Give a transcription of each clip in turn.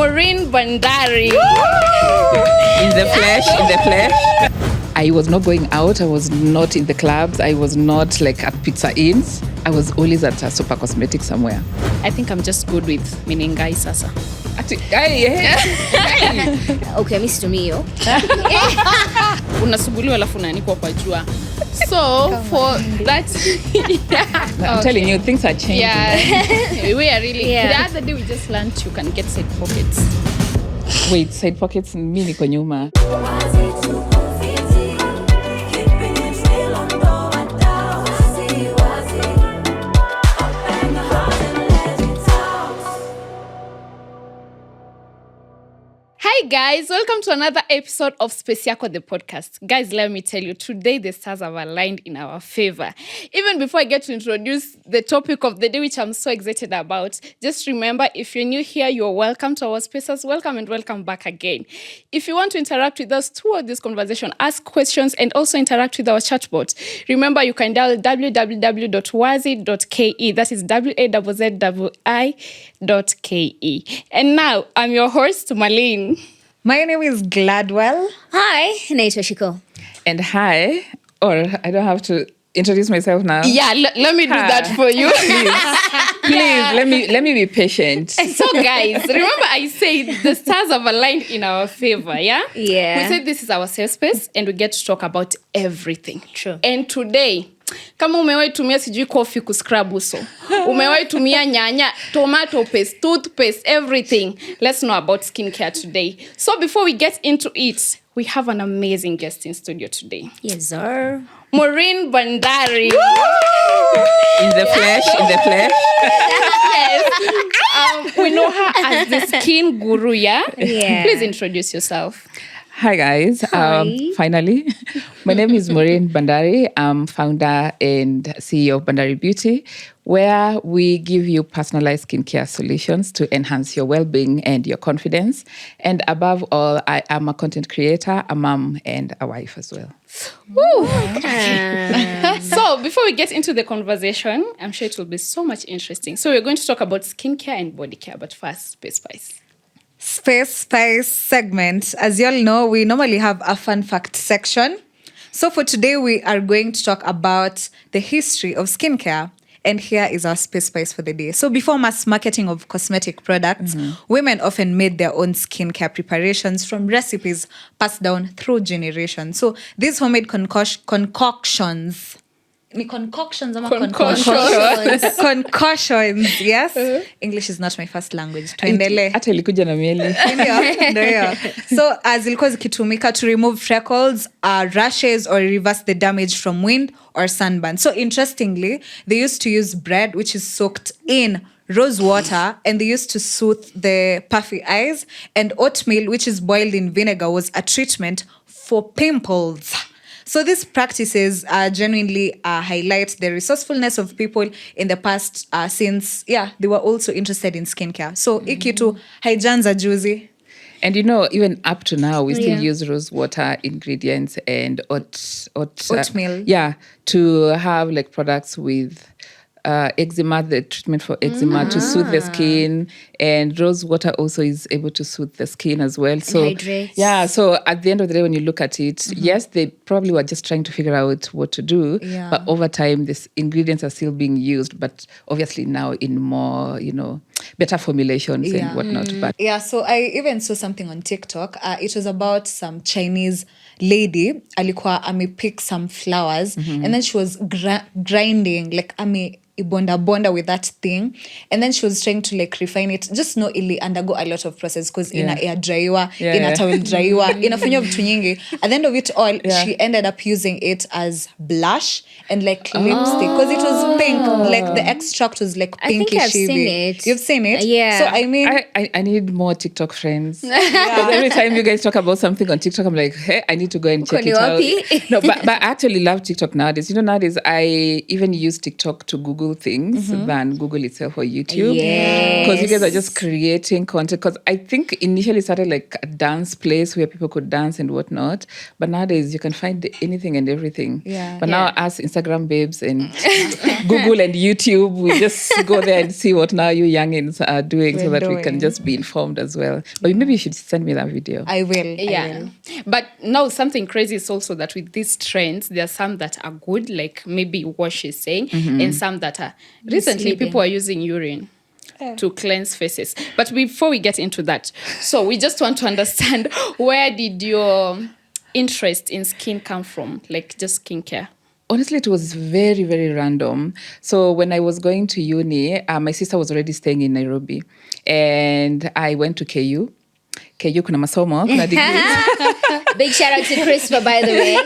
Maureen Bandari. In the flesh. I was not going out. I was not in the clubs. I was not like at Pizza Inns. I was always at a Super Cosmetics somewhere. I think I'm just good with meningai sasa. Okay, mimi situmio. Unasuguliwa alafu unanikwa kwa jua. So for that I'm telling you, things are changing. Yeah. We are really Yeah. The other day we just learned you can get side pockets. Wait, side pockets mimi niko nyuma. Hi guys, welcome to another episode of Spesiako the podcast. Guys, let me tell you, today the stars have aligned in our favor. Even before I get to introduce the topic of the day, which I'm so excited about, just remember, if you're new here, you're welcome to our spaces. Welcome and welcome back again. If you want to interact with us throughout this conversation, ask questions and also interact with our chatbot, remember you can dial www.wazzii.ke. That is wazzii.ke. And now, I'm your host, Maureen. My name is Gladwell. Hi, naitwa Shiko. And hi, or I don't have to introduce myself now. Yeah, let me do that for you. Please, let me be patient. So guys, remember I said the stars have aligned in our favor, yeah? Yeah. We said this is our safe space and we get to talk about everything. True. And today, kama umewahi tumia sijui coffee kuscrub uso, umewahi tumia nyanya, tomato paste, toothpaste, everything. Let's know about skincare today. So before we get into it, we have an amazing guest in studio today. Yes, sir. Maureen Bandari. In the flesh. Yes. We know her as the skin guru, yeah? Yeah. Please introduce yourself. Hi guys. Hi. Finally, my name is Maureen Bandari. I'm founder and CEO of Bandari Beauty, where we give you personalized skincare solutions to enhance your well-being and your confidence. And above all, I am a content creator, a mom, and a wife as well. So before we get into the conversation, I'm sure it will be so much interesting. So we're going to talk about skincare and body care, but first, Space. Space segment. As you all know, we normally have a fun fact section. So for today, we are going to talk about the history of skincare. And here is our space for the day. So before mass marketing of cosmetic products, women often made their own skincare preparations from recipes passed down through generations. So these homemade concoctions. Concoctions, yes. English is not my first language. Tuendele. Hata ilikuja na mieli. Ndio. So zilikuwa zikitumika to remove freckles, rashes, or reverse the damage from wind or sunburn. So interestingly, they used to use bread which is soaked in rose water, and they used to soothe the puffy eyes, and oatmeal which is boiled in vinegar was a treatment for pimples. So these practices genuinely highlight the resourcefulness of people in the past, since they were also interested in skincare. So ikitu haijanza juzi. And even up to now, we still use rose water ingredients and oatmeal. To have like products with eczema, the treatment for eczema to soothe the skin, and rose water also is able to soothe the skin as well. So hydrates. So at the end of the day, when you look at it, yes, they probably were just trying to figure out what to do, but over time, these ingredients are still being used, but obviously now in more, better formulations and whatnot. But so I even saw something on TikTok. It was about some Chinese lady alikuwa pick some flowers, and then she was grinding like bonda with that thing, and then she was trying to like refine it, just know ili undergo a lot of process because ina air dryiwa, ina towel dryiwa, inafanywa vitu nyingi. At the end of it all, she ended up using it as blush and like lipstick because it was pink, like the extract was like pinkish. I think I've seen it. You've seen it? Yeah. So I mean, I need more TikTok friends. Because every time you guys talk about something on TikTok, I'm like, hey, I need to go and check it out. No, but I actually love TikTok nowadays. Nowadays I even use TikTok to Google do things than Google itself or YouTube. Yes. Because you guys are just creating content. Because I think initially started like a dance place where people could dance and whatnot. But nowadays you can find anything and everything. Yeah. But now us Instagram babes and Google and YouTube, we just go there and see what now you youngins are doing so that we can just be informed as well. But maybe you should send me that video. I will. Yeah. But now something crazy is also that with these trends, there are some that are good, like maybe what she's saying, and some that are recently people are using urine to cleanse faces. But before we get into that, so we just want to understand, where did your interest in skin come from? Like just skincare? Honestly, it was very, very random. So when I was going to uni, my sister was already staying in Nairobi. And I went to KU. KU kuna masomo, kuna degrees. Big shout out to Crispa, by the way.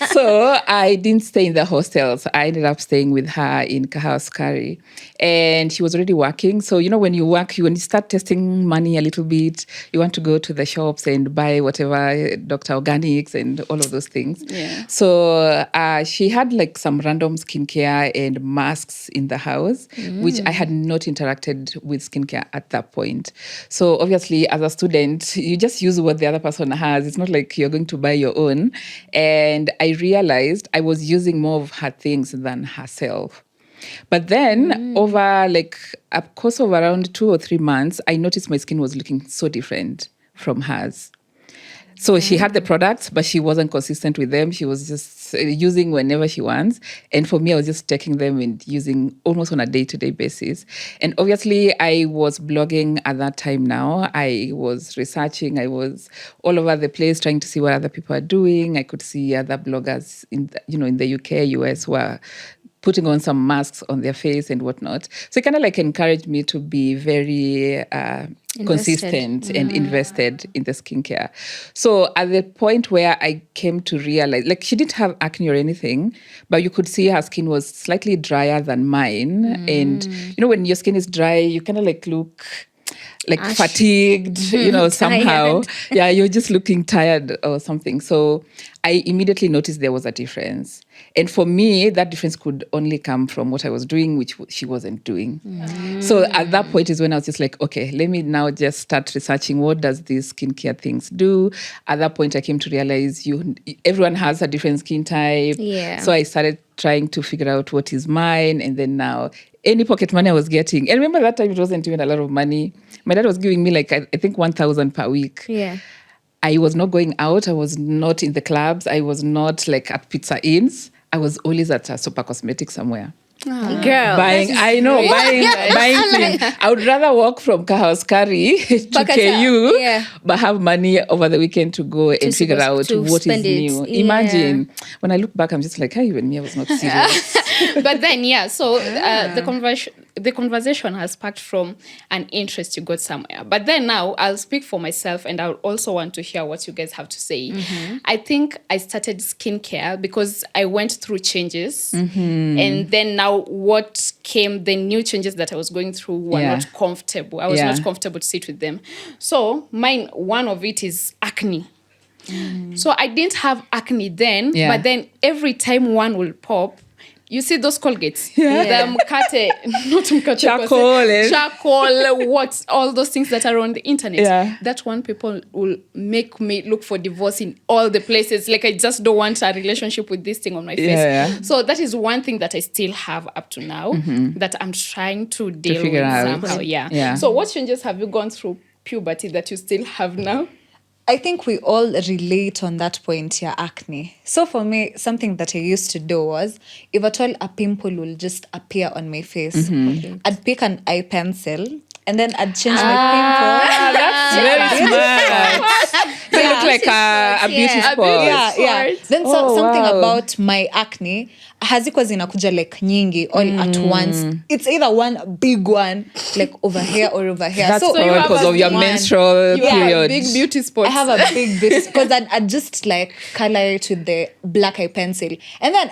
So I didn't stay in the hostels. I ended up staying with her in Kahawa. And she was already working. So, you know, when you work, when you start testing money a little bit, you want to go to the shops and buy whatever, Dr. Organics and all of those things. Yeah. So she had like some random skincare and masks in the house, which I had not interacted with skincare at that point. So obviously, as a student, you just use what the other person has. It's not like you're going to buy your own. And I realized I was using more of her things than herself. But then over like a course of around 2 or 3 months, I noticed my skin was looking so different from hers. So she had the products, but she wasn't consistent with them. She was just using whenever she wants. And for me, I was just taking them and using almost on a day-to-day basis. And obviously, I was blogging at that time now. I was researching. I was all over the place trying to see what other people are doing. I could see other bloggers in the UK, US were putting on some masks on their face and whatnot. So it kind of like encouraged me to be very consistent and invested in the skincare. So at the point where I came to realize, like she didn't have acne or anything, but you could see her skin was slightly drier than mine. And, you know, when your skin is dry, you kind of like look like fatigued, somehow. Yeah, you're just looking tired or something. So I immediately noticed there was a difference. And for me, that difference could only come from what I was doing, which she wasn't doing. So at that point is when I was just like, okay, let me now just start researching what does these skincare things do. At that point, I came to realize everyone has a different skin type. Yeah. So I started trying to figure out what is mine. And then now any pocket money I was getting. And remember that time it wasn't even a lot of money. My dad was giving me like, I think 1,000 per week. Yeah. I was not going out. I was not in the clubs. I was not like at pizza inns. I was always at a Super Cosmetics somewhere. Girl. Buying things. I would rather walk from Kahawa to KU, but have money over the weekend to go and figure out what is new. Yeah. Imagine, when I look back, I'm just like, hey, even me, I was not serious. But then, so the conversation has sparked from an interest you got somewhere. But then now I'll speak for myself, and I also want to hear what you guys have to say. I think I started skincare because I went through changes, and then now what came, the new changes that I was going through were not comfortable. I was not comfortable to sit with them. So one of it is acne. So I didn't have acne then, but then every time one will pop, you see those Colgates, the charcoal, what, all those things that are on the internet. Yeah. That one people will make me look for divorce in all the places. Like, I just don't want a relationship with this thing on my face. Yeah. So that is one thing that I still have up to now that I'm trying to deal with somehow. Yeah. So what changes have you gone through puberty that you still have now? I think we all relate on that point, acne. So for me, something that I used to do was, if at all a pimple will just appear on my face, I'd pick an eye pencil and then I'd change my pimple. That's very smart. So you look like a beauty spot. Yeah. Then something about my acne, hazikuwa zinakuja like nyingi all at once. It's either one big one, like over here or over here. That's because of your menstrual period. Big beauty spots. I have a big beauty because I'd just like color it with the black eye pencil. And then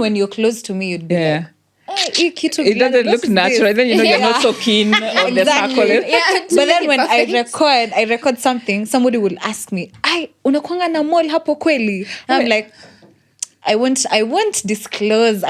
when you're close to me, you'd be like, it doesn't look natural. Then you're not so keen on the circle. But then when I record something, somebody will ask me, "Ai, unakuanga na mole hapo kweli?" And I'm like, I won't disclose.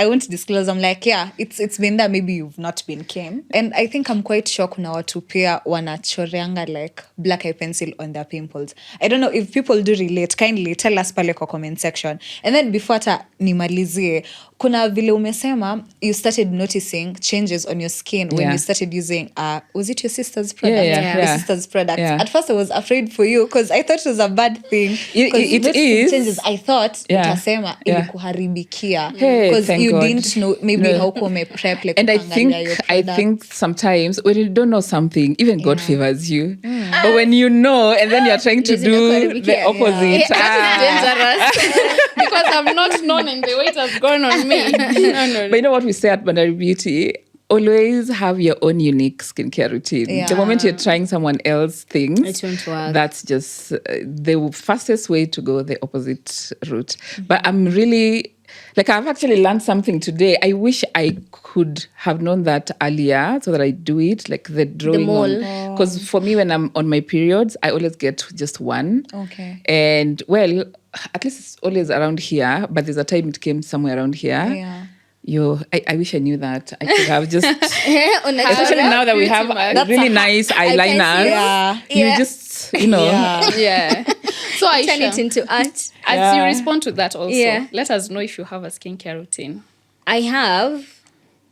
I'm like, yeah, it's been there. Maybe you've not been keen. And I think I'm quite sure kuna watu pia wanachoreanga like black eye pencil on their pimples. I don't know if people do relate. Kindly tell us pale kwa comment section. And then before hata nimalizie, kuna vile umesema you started noticing changes on your skin when you started using was it your sister's product? Your sister's product. At first I was afraid for you because I thought it was a bad thing. It is changes. I thought utasema ilikuharibikia because you God. didn't know maybe how come prep like. And I think sometimes when you don't know something, even God favors you. But when you know and then you're trying to do the opposite, That is dangerous because I've not known and the weight has gone on me. No. But you know what we say at Bandari Beauty? Always have your own unique skincare routine. The moment you're trying someone else's things, It won't work. that's just the fastest way to go the opposite route. But I'm really, like, I've actually learned something today. I wish I could have known that earlier so that I do it, like the drawing. Because for me, when I'm on my periods, I always get just one. Okay. And well, at least it's always around here, but there's a time it came somewhere around here. Yeah. I wish I knew that. I could have just, Especially especially now that we have really nice eyeliners. You just, Yeah. So I turn it into art. as you respond to that also, Yeah. let us know if you have a skincare routine. I have,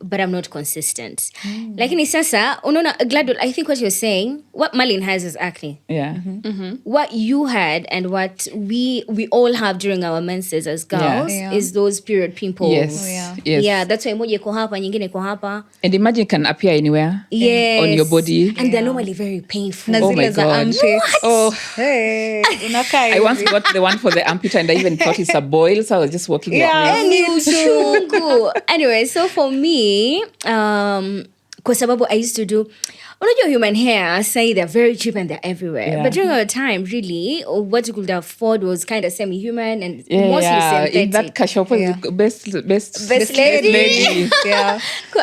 but I'm not consistent. Lakini sasa, unaona, Gladwell, I think what you're saying, what Marlene has is acne. Yeah. What you had and what we all have during our menses as girls is those period pimples. Yes. Yeah, that's why moja iko hapa, nyingine iko hapa. And imagine it can appear anywhere on your body. And they're normally very painful. Na Oh zile my za God. armpits. Oh, Hey, unakaa I once got the one for the armpit and I even thought it's a boil, so I was just walking like this. Ni uchungu. Anyway, so for me, kwa sababu I used to do, unajua human hair, say they're very cheap and they're everywhere. But during our time, really, what you could afford was kind of semi-human and mostly synthetic. In that kashopo is the best lady. Yeah.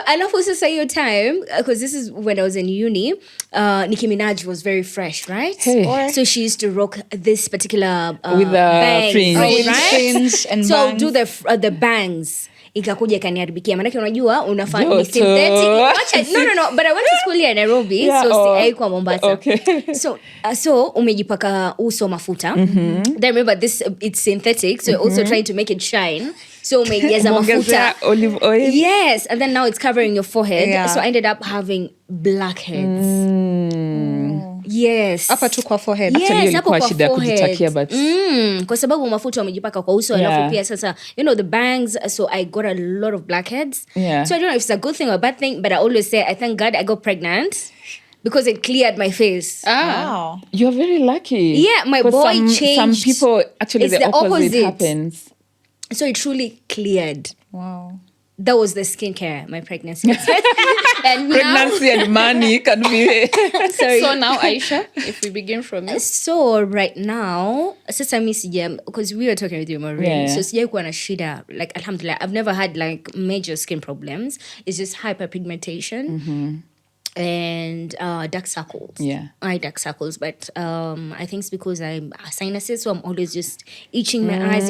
Alafu sasa hiyo time, because this is when I was in uni, Nicki Minaj was very fresh, right? Hey. So she used to rock this particular With the bangs, fringe. right? Fringe and So bangs. do the bangs. Ikakuja ikaniaribikia manake unajua unafanya Joto. synthetic. No, but I went to school here in Nairobi, so haikuwa Mombasa. Okay. So umejipaka uso mafuta. Then remember this, it's synthetic, so you're also trying to make it shine. So umejaza mafuta. Mongeza olive oil. Yes, and then now it's covering your forehead. Yeah. So I ended up having blackheads. Yes. Hapa tu kwa forehead. Yes, Actually, hapo ilikuwa kwa shida ya forehead. kujitakia, but Kwa sababu mafuta umejipaka kwa uso alafu pia sasa, the bangs, so I got a lot of blackheads. Yeah. So I don't know if it's a good thing or a bad thing, but I always say I thank God I got pregnant because it cleared my face. Wow. you're very lucky. Yeah, my 'Cause boy some changed. people, actually It's the opposite opposite. happens. So it truly cleared. Wow. That was the skincare, my pregnancy. And now, Pregnancy and money can be... So now, Aisha, if we begin from you. so right now, sasa mi sija, because we were talking with you, Maureen, so sijai kuwa na shida, like alhamdulillah, I've never had like major skin problems. It's just hyperpigmentation. And dark circles. Eye dark circles. But I think it's because I'm sinuses, so I'm always just itching my eyes.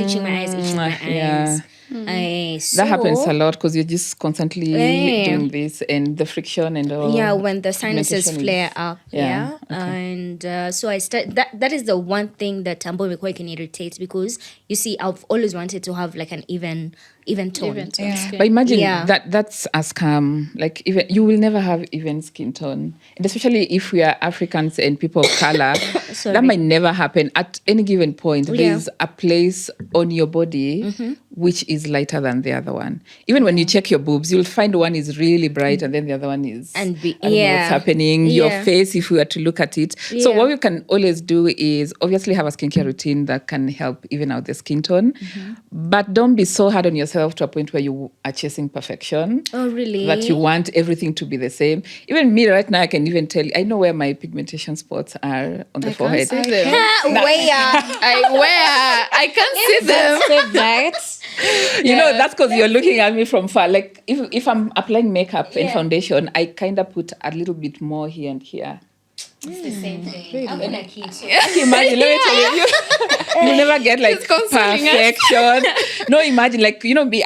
That happens a lot because you're just constantly doing this and the friction and all. Yeah, when the sinuses pigmentation flare up. And so I start that is the one thing that ambayo imekuwa irritate, because you see I've always wanted to have like an even tone. But imagine that's a scam. Like, even you will never have even skin tone, and especially if we are Africans and people of color, that might never happen. At any given point, there's a place on your body which is lighter than the other one. Even when you check your boobs, you'll find one is really bright and then the other one is, I don't know what's happening. Your face, if we were to look at it. So what we can always do is obviously have a skincare routine that can help even out the skin tone, but don't be so hard on yourself to a point where you are chasing perfection. Oh, really? That you want everything to be the same. Even me right now, I can even tell you, I know where my pigmentation spots are on the forehead. Can't see them. I can't see them. You know, that's because you're looking at me from far. Like, if I'm applying makeup and foundation, I kind of put a little bit more here and here. It's the same thing. I'm in a kid. So Imagine, let me tell you, you never get like She's consoling us. perfection. No, imagine like, me,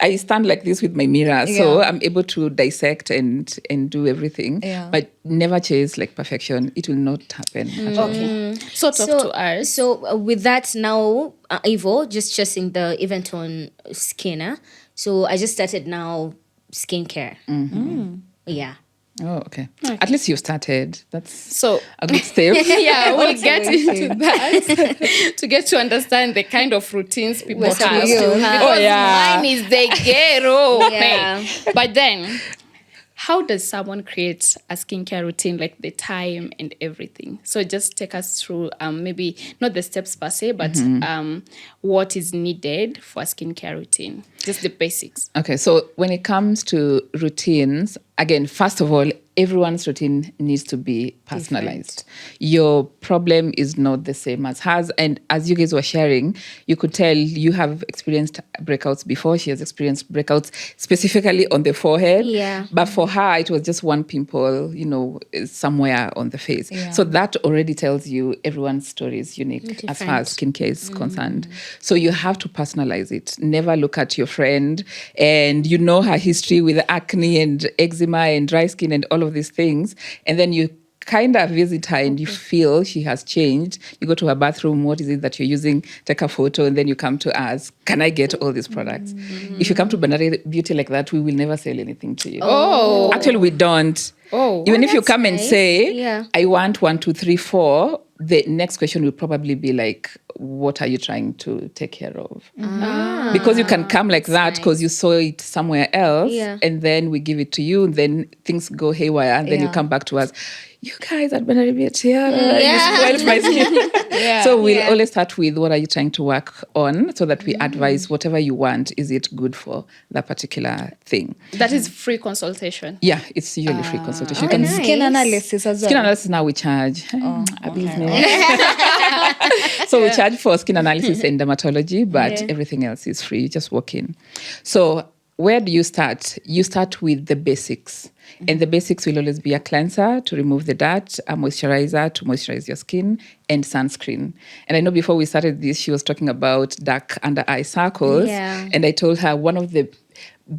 I stand like this with my mirror. So Yeah. I'm able to dissect and do everything. Yeah. But never chase like perfection. It will not happen. at all. Okay. So talk to us. So with that now, Ivo, just chasing the event on skin. So I just started now skincare. Yeah. Oh, okay. At least you started. That's So a good step. yeah, we'll get into that to get to understand the kind of routines people We're have. supposed to have. Because Oh, yeah. mine is the ghetto. Yeah. Hey. But then, how does someone create a skincare routine, like the time and everything? So just take us through maybe not the steps per se, but what is needed for a skincare routine. Just the basics. Okay, so when it comes to routines, again, first of all, everyone's routine needs to be personalized. Your problem is not the same as hers. And as you guys were sharing, you could tell you have experienced breakouts before. She has experienced breakouts specifically on the forehead. Yeah. But for her, it was just one pimple, somewhere on the face. Yeah. So that already tells you everyone's story is unique as far as skincare is concerned. So you have to personalize it. Never look at your friend and you know her history with acne and eczema and dry skin and all of these things, and then you kind of visit her and you feel she has changed. You go to her bathroom, what is it that you're using? Take a photo, and then you come to us. Can I get all these products? If you come to Bandari Beauty like that, we will never sell anything to you. Oh. Actually, we don't. Oh. Even if you that's come and nice. say, Yeah. I want 1, 2, 3, 4, the next question will probably be like, what are you trying to take care of? Because you can come like that because you saw it somewhere else, Yeah. and then we give it to you, and then things go haywire, and then you Yeah. come back to us. You guys at Bandari Beauty, you spoiled my skin. Yeah. So we'll always start with what are you trying to work on, so that we advise whatever you want. Is it good for that particular thing? That is free consultation. Yeah, it's usually free consultation. You can nice. Skin analysis as well. Skin analysis now we charge. A business. So we charge for skin analysis and dermatology, but everything else is free. You just walk in. So where do you start? You start with the basics. And the basics will always be a cleanser to remove the dirt, a moisturizer to moisturize your skin, and sunscreen. And I know before we started this, she was talking about dark under eye circles. Yeah. And I told her one of the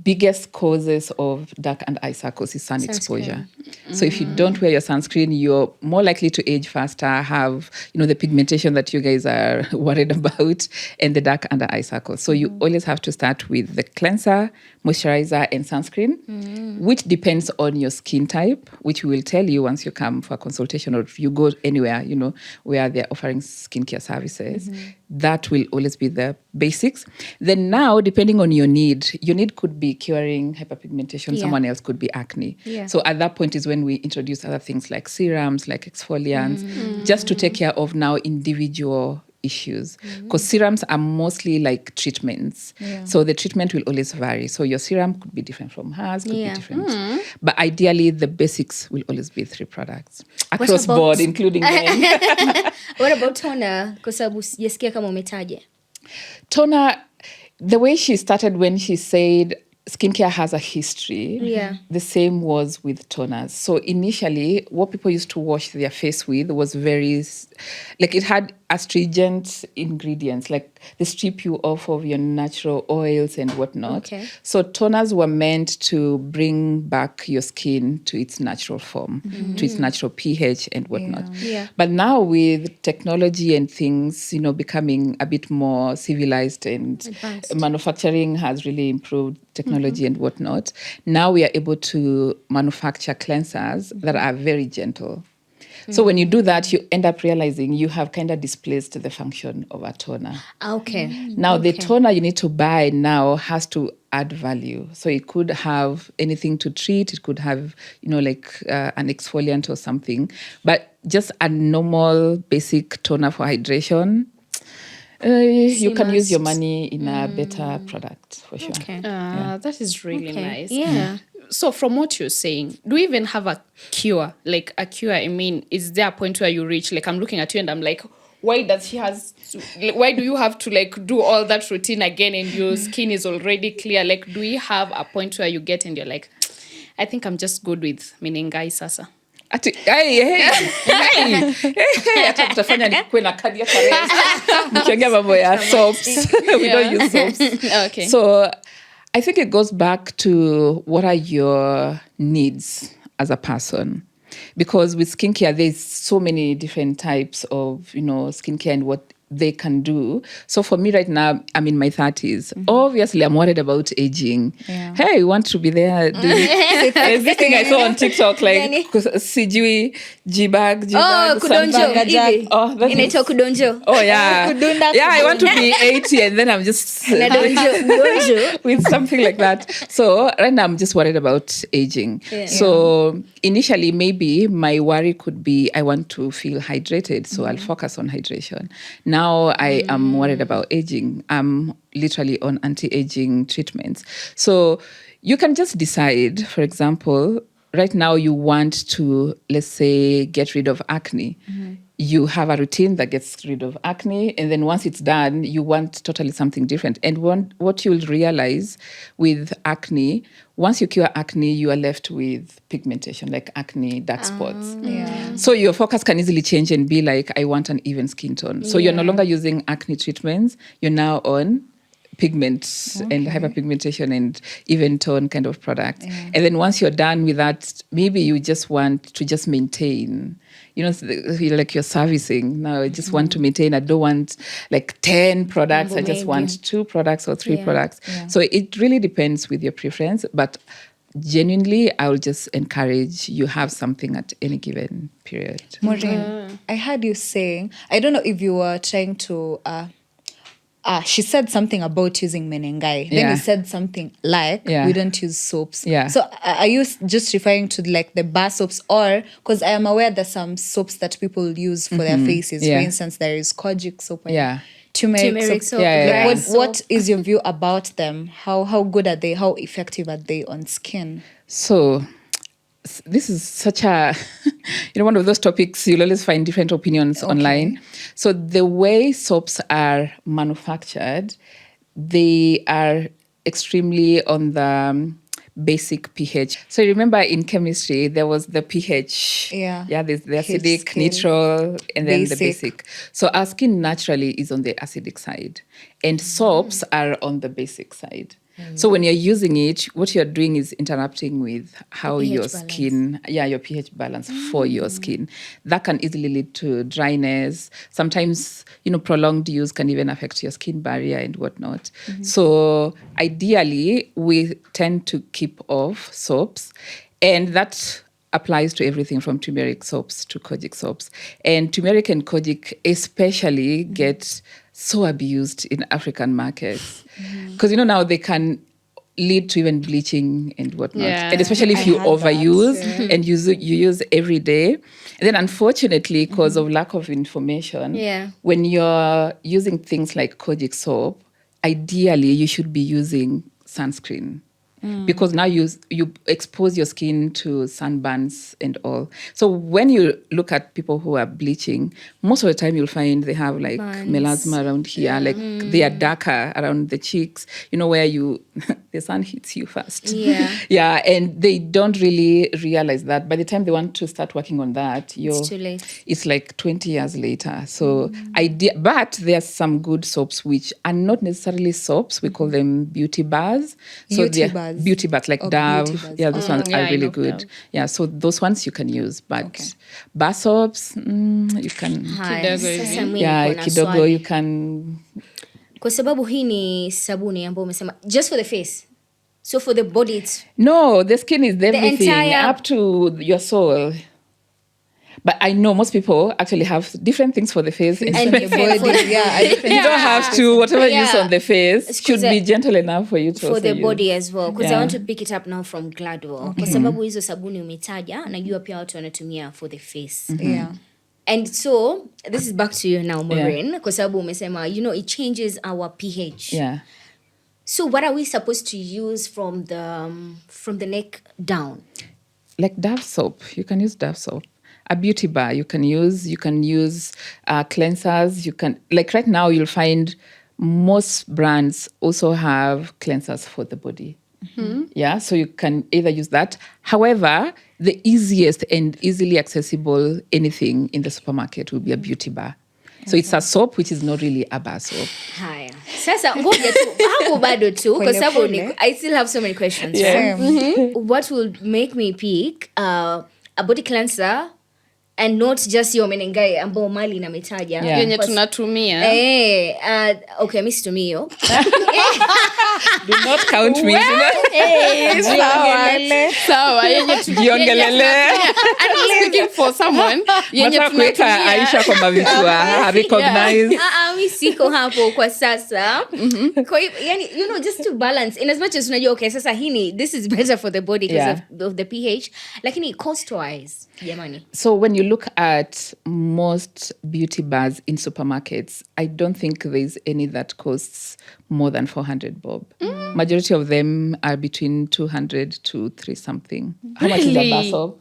biggest causes of dark under eye circles is sun exposure. So if you don't wear your sunscreen, you're more likely to age faster, have the pigmentation that you guys are worried about, and the dark under eye circles. So you always have to start with the cleanser, moisturizer, and sunscreen, which depends on your skin type, which we will tell you once you come for a consultation, or if you go anywhere, where they're offering skincare services. That will always be the basics. Then now, depending on your need could be curing hyperpigmentation. Yeah. Someone else could be acne. Yeah. So at that point is when we introduce other things like serums, like exfoliants, just to take care of now individual issues. Because serums are mostly like treatments. Yeah. So the treatment will always vary. So your serum could be different from hers, could Yeah. be different. But ideally, the basics will always be 3 products. Across about- board, including men. What about toner? Kwa sababu sijasikia kama umetaja. Toner, the way she started when she said skincare has a history, Yeah. the same was with toners. So initially, what people used to wash their face with was it had astringent ingredients, like they strip you off of your natural oils and whatnot. Okay. So toners were meant to bring back your skin to its natural form, to its natural pH and whatnot. Yeah. But now with technology and things, becoming a bit more civilized and Advanced. manufacturing has really improved technology and whatnot. Now we are able to manufacture cleansers that are very gentle. So when you do that, you end up realizing you have kind of displaced the function of a toner. Okay. Now, the toner you need to buy now has to add value. So it could have anything to treat. It could have, an exfoliant or something. But just a normal basic toner for hydration, you can use your money in a better product, for sure. Okay. That is really nice. Yeah. So from what you're saying, do we even have a cure? Like a cure, I mean, is there a point where you reach, like I'm looking at you and I'm like, why do you have to do all that routine again and your skin is already clear? Like, do we have a point where you get and you're like, I think I'm just good with Meningai Sasa? hata tutafanya nikuwe na kadi ya karesi nikiongea mambo ya soaps. We don't use soaps. Okay. So I think it goes back to what are your needs as a person. Because with skincare, there's so many different types of, skincare and what they can do. So for me right now, I'm in my 30s. Obviously, I'm worried about aging. Yeah. Hey, you want to be there. There's this thing I saw on TikTok, like, sijui, jibag, kudonjo hivi. That's Inaitwa kudonjo. Oh, yeah. Yeah, I want to be 80 and then I'm just with something like that. So right now, I'm just worried about aging. Yeah. So initially, maybe my worry could be I want to feel hydrated. So I'll focus on hydration. Now I am worried about aging. I'm literally on anti-aging treatments. So you can just decide, for example, right now you want to, let's say, get rid of acne. You have a routine that gets rid of acne, and then once it's done, you want totally something different. And what you'll realize with acne, once you cure acne, you are left with pigmentation, like acne, dark spots. Yeah. So your focus can easily change and be like, I want an even skin tone. So you're no longer using acne treatments. You're now on pigments and hyperpigmentation and even tone kind of products. Yeah. And then once you're done with that, maybe you just want to just maintain, like you're servicing. Now I just want to maintain. I don't want like 10 products. I just want 2 products or 3 products. Yeah. So it really depends with your preference. But genuinely, I will just encourage you have something at any given period. Maureen, I heard you saying, I don't know if you were trying to... she said something about using menengai. Then you said something like, we don't use soaps. Yeah. So are you just referring to like the bar soaps? Or, because I am aware there's some soaps that people use for their faces. Yeah. For instance, there is kojic soap and turmeric soap. Yeah. Like, what is your view about them? How good are they? How effective are they on skin? So this is such a, one of those topics you'll always find different opinions online. So the way soaps are manufactured, they are extremely on the basic pH. So remember in chemistry, there was the pH. Yeah. Yeah, there's the acidic, neutral, and then the basic. So our skin naturally is on the acidic side. And soaps are on the basic side. So when you're using it, what you're doing is interrupting with how your skin, your pH balance for your skin. That can easily lead to dryness. Sometimes, prolonged use can even affect your skin barrier and whatnot. So ideally, we tend to keep off soaps. And that applies to everything from turmeric soaps to kojic soaps. And turmeric and kojic especially get so abused in African markets. Because, now they can lead to even bleaching and whatnot. Yeah. And especially if you overuse and you use every day. And then unfortunately, because of lack of information, when you're using things like kojic soap, ideally you should be using sunscreen. Because now you expose your skin to sunburns and all. So when you look at people who are bleaching, most of the time you'll find they have like melasma around here, like they are darker around the cheeks, where the sun hits you first. Yeah, and they don't really realize that. By the time they want to start working on that, it's too late. It's like 20 years later. So but there's some good soaps which are not necessarily soaps. We call them beauty bars. Beauty bars like Dove. Yeah, those ones are really good. Dove. Yeah, so those ones you can use. But bar soaps, you can... Kidogo you can... Kwa sababu hii ni sabuni ambayo umesema just for the face. So for the body it's... No, the skin is everything up to your soul. But I know most people actually have different things for the face. And your body. You don't have to, whatever you use on the face should be gentle enough for you to for the body as well. Because I want to pick it up now from Gladwell. Kwa sababu hizo sabuni umetaja, najua pia watu wanatumia for the face. And so, this is back to you now, Maureen. Kwa sababu umesema, it changes our pH. Yeah. So what are we supposed to use from the neck down? Like Dove soap. You can use Dove soap. A beauty bar you can use cleansers. You can, like right now you'll find most brands also have cleansers for the body. Yeah, so you can either use that. However, the easiest and easily accessible anything in the supermarket will be a beauty bar. So it's a soap which is not really a bar soap. Haya. Sasa ngoja tu hapo bado tu kwa sababu I still have so many questions. Yeah. What will make me pick a body cleanser and not just your menengai ambao mali inametaja yenye tunatumia. Okay, mimi situmii hiyo. Do not count me. Sawa yenye tujiongelele. I'm speaking for someone yenye tunatumia. Aisha kwa mavitua recognize. Mimi siko hapo kwa sasa. Kwa yani just to balance in as much as unajua okay sasa this is better for the body because of the pH lakini cost wise jamani. So when you look at most beauty bars in supermarkets, I don't think there's any that costs more than 400 bob. Majority of them are between 200 to 3 something. How much is a bar soap?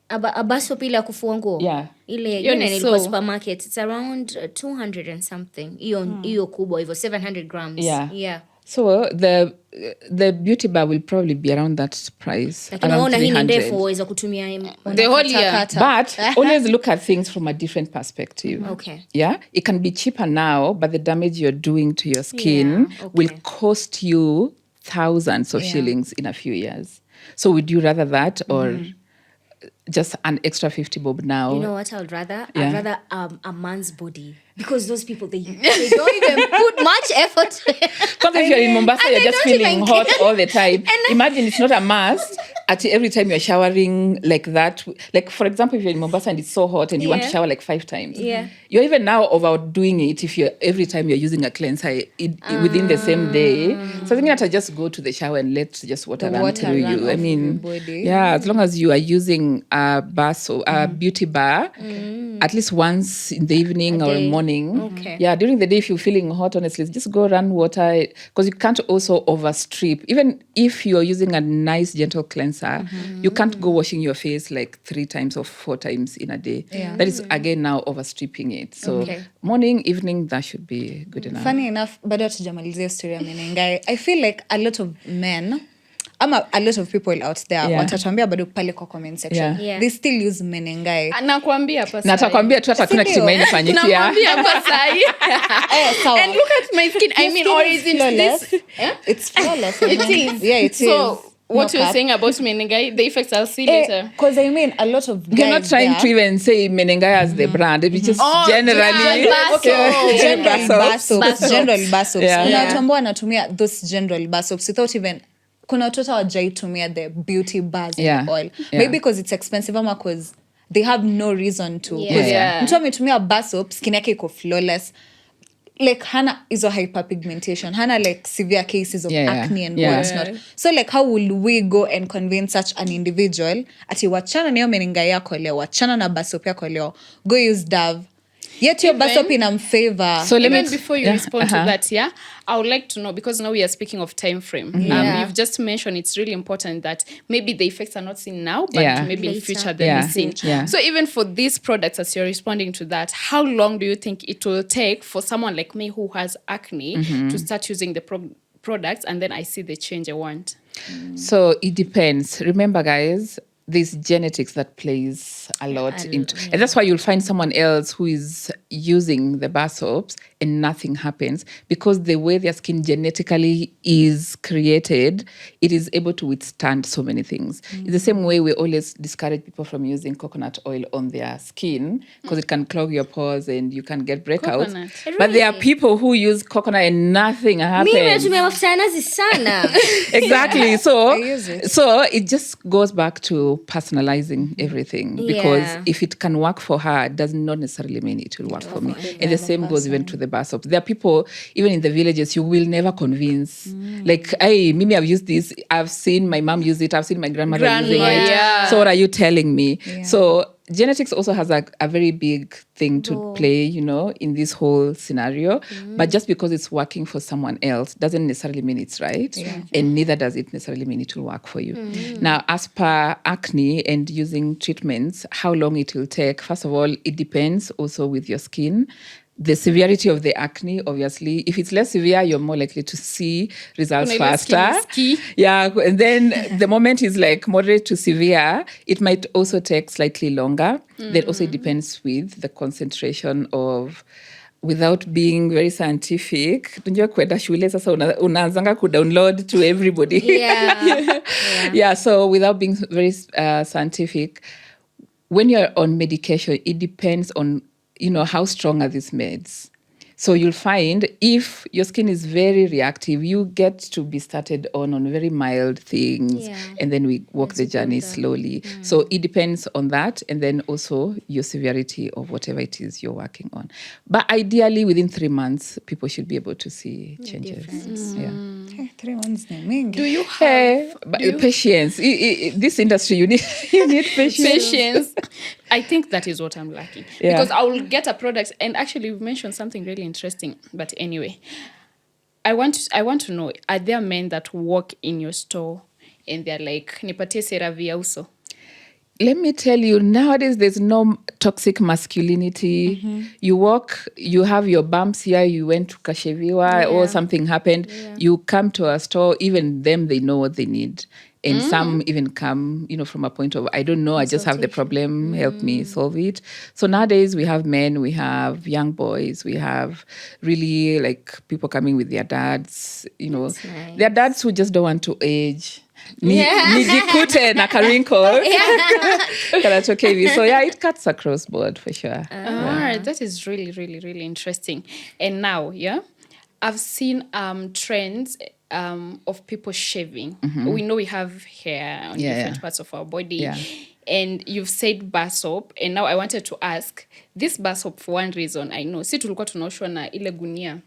A bar soap ile kufua nguo? Yeah. Ile ilikuwa supermarket. It's around 200 and something. Iyo kubwa hivyo 700 grams. Yeah. So the beauty bar will probably be around that price. Lakini unaona hii ni ndefu uweza kutumia the whole year. But always look at things from a different perspective. Okay. Yeah? It can be cheaper now, but the damage you're doing to your skin will cost you thousands of shillings in a few years. So would you rather that or just an extra 50 bob now? You know what I would rather? I'd rather a man's body. Because those people, they don't even put much effort. Because if you're in Mombasa, you're just feeling hot all the time. Imagine it's not a must. Actually, every time you're showering like that, like for example, if you're in Mombasa and it's so hot and you want to shower like 5 times, you're even now overdoing it if you're every time you're using a cleanser within the same day. So I think I just go to the shower and let just water run through you. I mean, as long as you are using a bar, so a beauty bar, at least once in the evening or morning. Okay. Yeah, during the day, if you're feeling hot, honestly, just go run water because you can't also overstrip. Even if you're using a nice, gentle cleanser, you can't go washing your face like 3 times or 4 times in a day. That is, again, now overstripping it. So morning, evening, that should be good enough. Funny enough, bado hatujamalizia story ya menengai. I feel like a lot of men, a lot of people out there watatuambia bado pale kwa comment section. They still use menengai. Nakwambia hapa sasa. Natakwambia tu hata kuna kitu maini fanyikia. Nakwambia hapa sasa. And look at my skin. I mean, or is it this? It's flawless. It is. Yeah, it is. So what you're saying about menengai, the effects I'll see later. Because I mean, a lot of guys you're not trying to even say menengai as the brand. It's just generally general bar soaps. Kuna watu ambao wanatumia those general bar soaps without even kuna watoto hawajaitumia the beauty bars and oil. Maybe because it's expensive ama because they have no reason to. Mtu ametumia bar soap, skin yake iko flawless. Like hana iso hyperpigmentation, hana like severe cases of acne and whatnot. So like how will we go and convince such an individual ati wachana niyo menengai yako leo, wachana na bar soap yako leo, go use Dove. Yet your bar soap in favor. So even before you respond to that, I would like to know, because now we are speaking of time frame. You've just mentioned it's really important that maybe the effects are not seen now, but maybe in future they'll be seen. So even for these products, as you're responding to that, how long do you think it will take for someone like me who has acne to start using the products and then I see the change I want? So it depends. Remember, guys, there's genetics that plays a lot into, and that's why you'll find someone else who is using the bar soaps and nothing happens, because the way their skin genetically is created, it is able to withstand so many things. It's the same way we always discourage people from using coconut oil on their skin because it can clog your pores and you can get breakouts. But there are people who use coconut and nothing happens. Exactly. So it just goes back to personalizing everything, because if it can work for her, it does not necessarily mean it will work for me. And the same goes even to the bar soaps. There are people, even in the villages, you will never convince. Like, hey, Mimi, I've used this. I've seen my mom use it. I've seen my grandmother using it. So what are you telling me? So genetics also has a very big thing to play, you know, in this whole scenario. But just because it's working for someone else doesn't necessarily mean it's right. And neither does it necessarily mean it will work for you. Now, as per acne and using treatments, how long it will take, first of all, it depends also with your skin. the severity of the acne, obviously. If it's less severe, you're more likely to see results faster. Yeah, and then the moment is like moderate to severe, it might also take slightly longer. That also depends with the concentration of, without being very scientific, tunjua kwenda shule sasa unaanzanga kudownload to everybody. Yeah, so without being very scientific, when you're on medication, it depends on, how strong are these meds. So you'll find if your skin is very reactive, you get to be started on very mild things, and then we walk the journey slowly. So it depends on that, and then also your severity of whatever it is you're working on. But ideally, within 3 months, people should be able to see changes. Yeah. Hey, 3 months. Do you have patience? This industry, you need patience. I think that is what I'm lacking. Because I will get a product, and actually you mentioned something really interesting. But anyway, I want to know, are there men that walk in your store and they're like, nipatie CeraVe also? Let me tell you, nowadays there's no toxic masculinity. You walk, you have your bumps here, you went to Kasheviwa or something happened. You come to a store, even them, they know what they need. And some even come, from a point of, I don't know, I just have the problem, help me solve it. So nowadays we have men, we have young boys, we have really like people coming with their dads, their dads who just don't want to age. Nijikute na karinko. So it cuts across board for sure. That is really, really, really interesting. And now, I've seen trends of people shaving. We know we have hair on different parts of our body. And you've said bar soap, and now I wanted to ask, this bar soap, for one reason, I know, si tulikuwa tunaoshwa na ile gunia.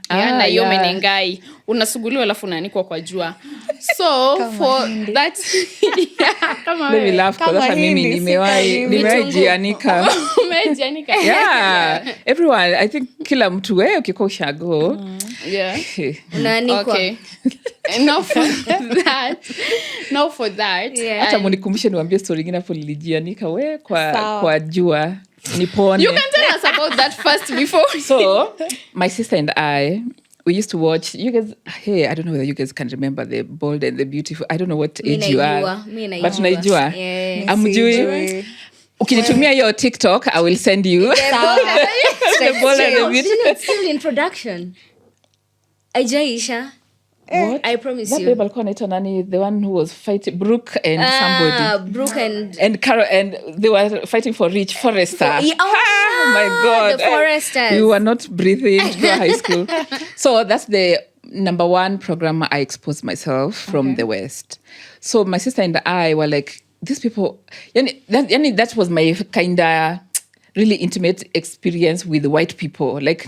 Na hiyo menengai unasuguliwa alafu unanikwa kwa jua. So for that let me laugh because hata mimi nimewahi jianika. Everyone, I think kila mtu wewe ukiko ushago. Unanikwa. Okay. And now for that. Hata munikumbushe niwaambie story nyingine hapo nilijianika wewe kwa jua. Nipone. You can tell us about that first before. So, my sister and I, we used to watch, you guys, hey, I don't know whether you guys can remember The Bold and the Beautiful. I don't know what age you are. But unaijua. Amjui. Ukinitumia your TikTok, I will send you. The Bold and the Beautiful. It's still in production. Ajaisha. What? I promise that you. That babe alikuwa anaitwa nani? The one who was fighting Brooke and somebody. Brooke and Carol, and they were fighting for Rich Forrester. Oh my God. The Forresters. You were not breathing to high school. So that's the number one program I exposed myself from the West. So my sister and I were like, these people, that was my kind of really intimate experience with white people. Like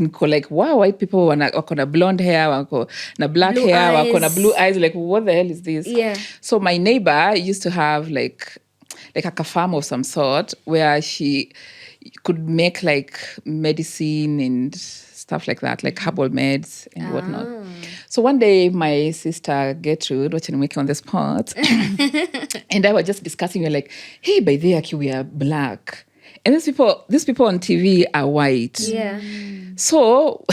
wow, white people wako na blonde hair, wako na black blue hair, eyes. Wako na blue eyes. Like, what the hell is this? Yeah. So my neighbor used to have like a farm of some sort where she could make like medicine and stuff like that, like herbal meds and whatnot. So one day my sister Gertrude, watching me on the spot, and I was just discussing, we're like, hey, by the way, we are black. And these people on TV are white. Yeah. So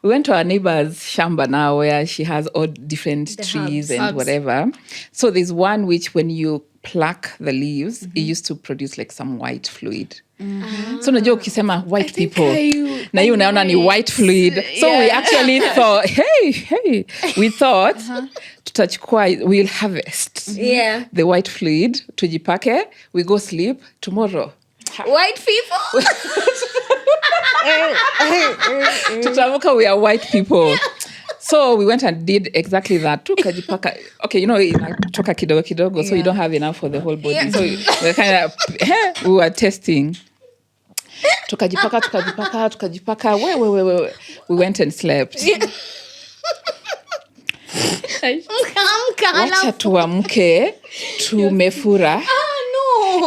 we went to our neighbor's shamba now where she has all different trees and whatever. So there's one which when you pluck the leaves, it used to produce like some white fluid. So unajua ukisema white people na hiyo unaona ni white fluid. So we actually thought, hey, we thought tutachukua, we'll harvest the white fluid, tujipake, we go sleep tomorrow. White people. Tutamuka, we are white people. So we went and did exactly that. Tukajipaka. Okay, inatoka kidogo, so you don't have enough for the whole body. Yeah. So we kind of we were testing. Tukajipaka. We went and slept. Wacha tuamke tumefura.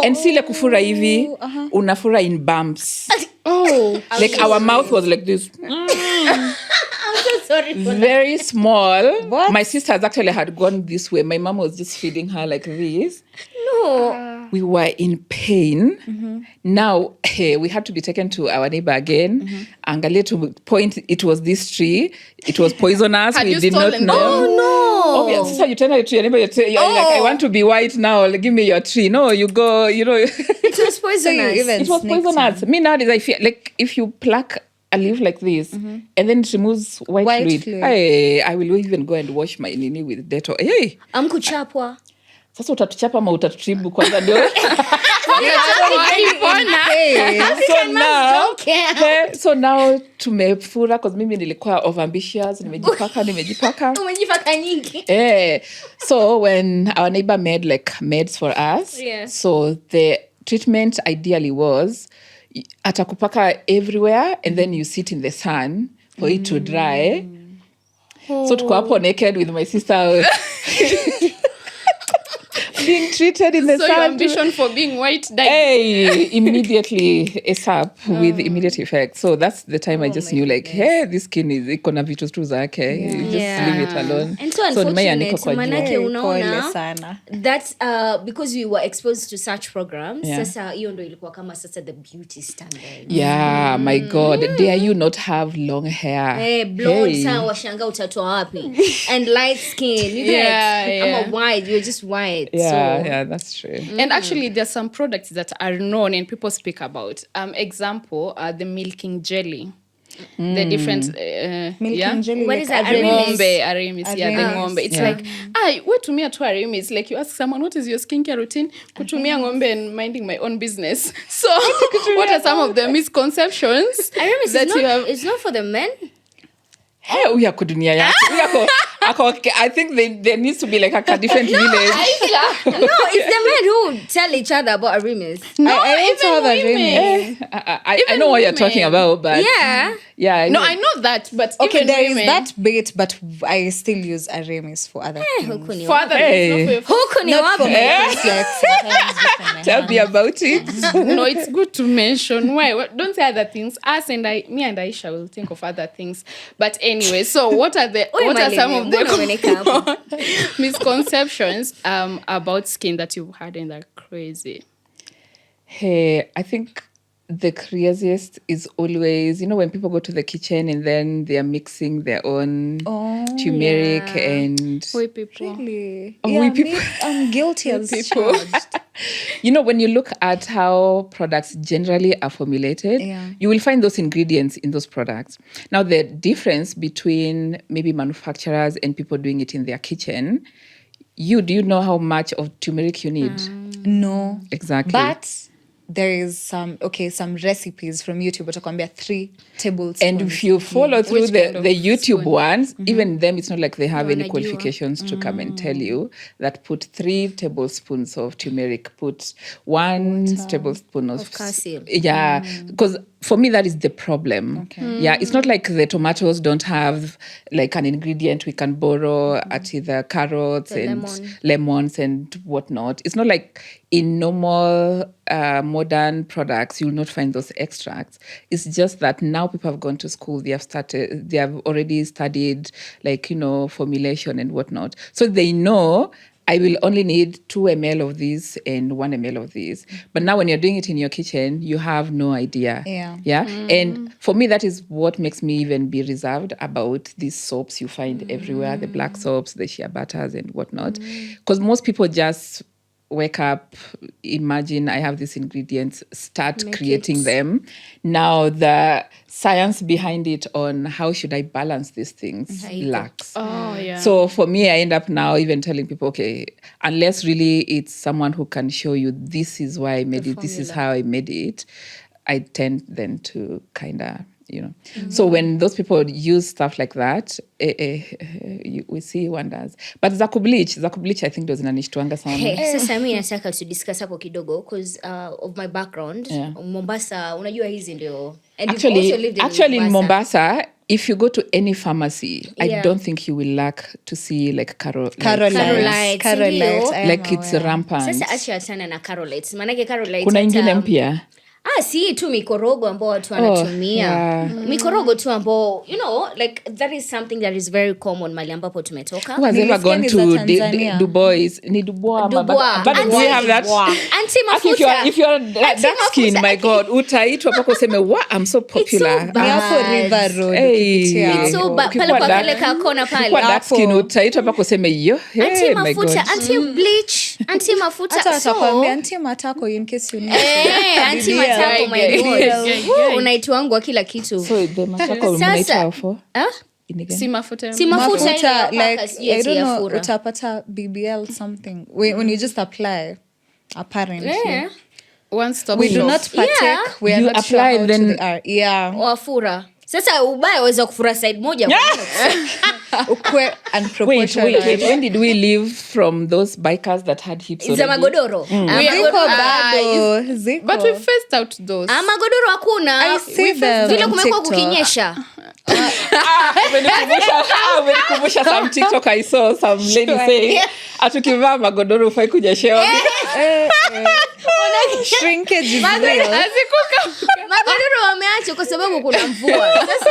And sile kufura hivi, unafura in bumps. Like our mouth was like this. I'm so sorry for very that. Small. What? My sisters actually had gone this way. My mom was just feeding her like this. No. We were in pain. Now, we had to be taken to our neighbor again. Angalia to point, it was this tree. It was poisonous. Had we you did not stolen know. them? Oh no. Oh, yeah. So you turn to your neighbor, you're like, I want to be white now. Like, give me your tree. No, you go, It was poisonous. it was poisonous. Me nowadays, I feel like if you pluck a leaf like this and then it removes white fluid. I will even go and wash my nini with Dettol. Hey. Amkuchapwa. Sasa utatuchapa ama utatutribu kwanza ndio. So now tumefura because mimi nilikuwa overambitious, nimejipaka. Umejipaka nyingi. So when our neighbor made like meds for us, so the treatment ideally was atakupaka everywhere and then you sit in the sun for it to dry. So tuko hapo naked with my sister being treated in the sun. So your ambition for being white died. Hey, immediately ASAP with immediate effect. So that's the time I just knew like, hey, this skin is ikona vitu tu zake. You just leave it alone. And so unfortunate, manake unaona, that's because we were exposed to such programs. Sasa hiyo ndo ilikuwa kama sasa the beauty standard. Yeah, my God. Dare you not have long hair? Hey, blonde, sana washanga utatoa wapi? And light skin. You get, I'm a white, you're just white. Yeah, that's true. And actually, there's some products that are known and people speak about. Example, the milking jelly. The different milking jelly. What is that? Aramis. Yeah, the ngombe. It's like, what to me to Aramis? Like you ask someone, what is your skincare routine? Kutumia ngombe and minding my own business. So, what are some of the misconceptions? Aramis it's not for the men. Hey, we are kudunia yake. I think there needs to be like a different village. No, it's the men who tell each other about Aramis. No, I also have women. I know what you're talking about, but yeah. No, I know that, but okay, even there is women, that bait, but I still use Aramis for other things. for other things, not for Tell me about it. No, it's good to mention. Why? Don't say other things. Me and Aisha will think of other things. But anyway, so what are some of the misconceptions about skin that you've had and are crazy? Hey, I think the craziest is always, when people go to the kitchen and then they are mixing their own turmeric and... We people. Really? We people. I'm guilty as charged. When you look at how products generally are formulated, you will find those ingredients in those products. Now, the difference between maybe manufacturers and people doing it in their kitchen, do you know how much of turmeric you need? No. Exactly. But there is some recipes from YouTube, but I 3 tablespoons. And if you follow through the YouTube ones, even them, it's not like they have any qualifications to come and tell you that put 3 tablespoons of turmeric, put 1 tablespoon of calcium. Yeah, because for me, that is the problem. Okay. Yeah, it's not like the tomatoes don't have like an ingredient we can borrow at either carrots and lemons and whatnot. It's not like in normal modern products, you'll not find those extracts. It's just that now people have gone to school, they have already studied formulation and whatnot. So they know I will only need 2 ml of this and 1 ml of this. But now when you're doing it in your kitchen, you have no idea. Yeah. And for me, that is what makes me even be reserved about these soaps you find everywhere, the black soaps, the shea butters and whatnot. Because most people just wake up, imagine I have these ingredients, start creating them. Now the science behind it on how should I balance these things lacks. So for me, I end up now even telling people, okay, unless really it's someone who can show you this is why I made it, this is how I made it, I tend then to kind of So when those people use stuff like that, we see wonders. But za kubleach I think ndo zinanishtuanga sana. Sasa mimi nataka to discuss hapo kidogo because of my background. Mombasa, unajua hizi ndio. And actually in Mombasa, if you go to any pharmacy, I don't think you will lack to see like Carolites. Carolites. Like it's rampant. Sasa acha sana na Carolites. Maanake Carolites kuna ingine mpya. si tu mikorogo ambao watu wanatumia. Mikorogo tu ambao, you know, like that is something that is very common mali ambapo tumetoka. Who has ever gone to Dubois? Ni Dubois. But do we have that? Anti-mafuta. If you're dark skin, my God, utaitwa pako useme, what? I'm so popular. It's so bad. River Road. It's so bad. Pale kwa kale kakona pale. Kwa dark skin, utaitwa pako useme, yo, hey, my God. Anti-bleach, anti-mafuta. Hata watakwambia anti-matako in case you need. Anti-matako, my God. Unaitwangwa kila kitu. So the matako unaitwa for? Si mafuta like I don't know, utapata BBL something when you just apply, apparently. One stop we do not partake. We are you not apply sure how then to they are. Wafura. Sasa ubaya waweza kufura side moja. Ukwe unproportional. Wait. When did we leave from those bikers that had hips already? Za magodoro. Ziko. But we faced out those. Magodoro hakuna. I see them vile on kumekuwa TikTok. Kukinyesha. Umenikumbusha some TikTok I saw some lady saying atukivaa magodoro ufai kunyeshewa. Shrinkage is real. Magodoro wameacha kwa sababu kuna mvua. Sasa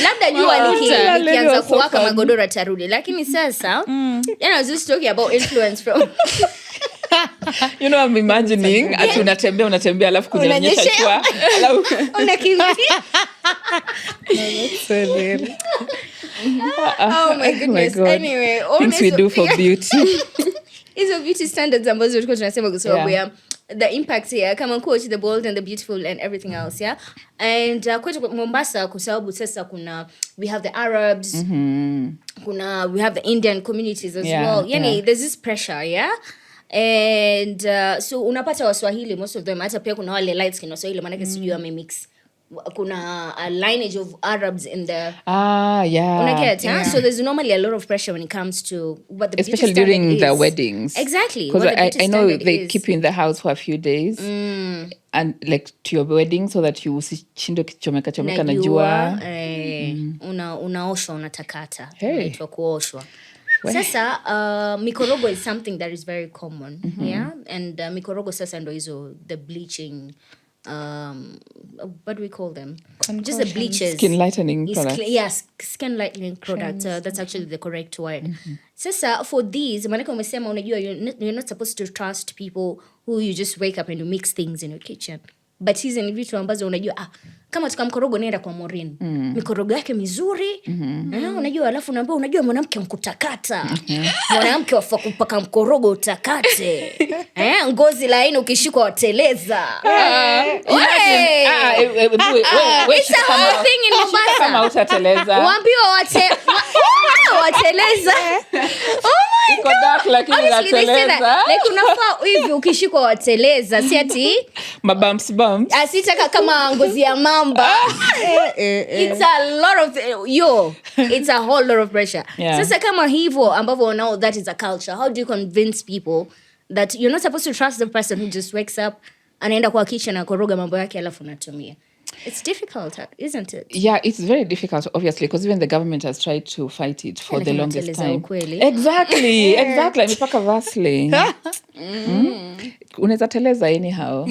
labda jua likianza kuwaka magodoro atarudi. Lakini sasa I was just talking about influence from You know, I'm imagining ati unatembea alafu kunyesha chua. Unakimbia. That's so real. Oh my goodness. God. Anyway, things we do for beauty. Hizo beauty standards ambazo tulikuwa tunasema kwa sababu ya the impact here kama coach the bold and the beautiful and everything else, yeah. And kwetu Mombasa kwa sababu sasa we have the Arabs, we have the Indian communities as well. Yani there's this pressure, yeah. And so unapata Waswahili, most of them, hata pia kuna wale light skin Waswahili maana sijui wamemix. Kuna a lineage of Arabs in the so there's normally a lot of pressure when it comes to what the especially during the weddings. Exactly. Because I know they keep you in the house for a few days and like to your wedding so that you usishinde kichomeka na jua. Unaoshwa unatakata. Inaitwa kuoshwa. Sasa mikorogo is something that is very common, yeah, and mikorogo sasa ndo hizo the bleaching what do we call them? Just the bleaches. Skin lightening products. Yes, skin lightening products. That's actually the correct word. Sasa for these, manake umesema unajua you're not supposed to trust people who you just wake up and you mix things in your kitchen. But hizi ni vitu ambazo unajua kama tukamkorogo nenda kwa Maureen. Mikorogo yake mizuri. Unajua alafu unaambia unajua mwanamke mkutakata. Mwanamke wafa kupaka mkorogo utakate. Ngozi laini ukishikwa wateleza. It's a whole thing in Mombasa. Kama utateleza. Waambiwa wateleza. Oh my God. Honestly, they say that. Like unafaa hivi ukishikwa wateleza. Si ati bumps. Asitaka kama ngozi ya mamba. It's a lot of it's a whole lot of pressure. Sasa kama hivyo ambavyo now that is a culture, how do you convince people that you're not supposed to trust the person who just wakes up anaenda kwa kitchen na koroga mambo yake alafu natumia? It's difficult, isn't it? Yeah, it's very difficult, obviously, because even the government has tried to fight it for the longest time. Exactly. Mipaka Vaseline. Unaweza teleza anyhow.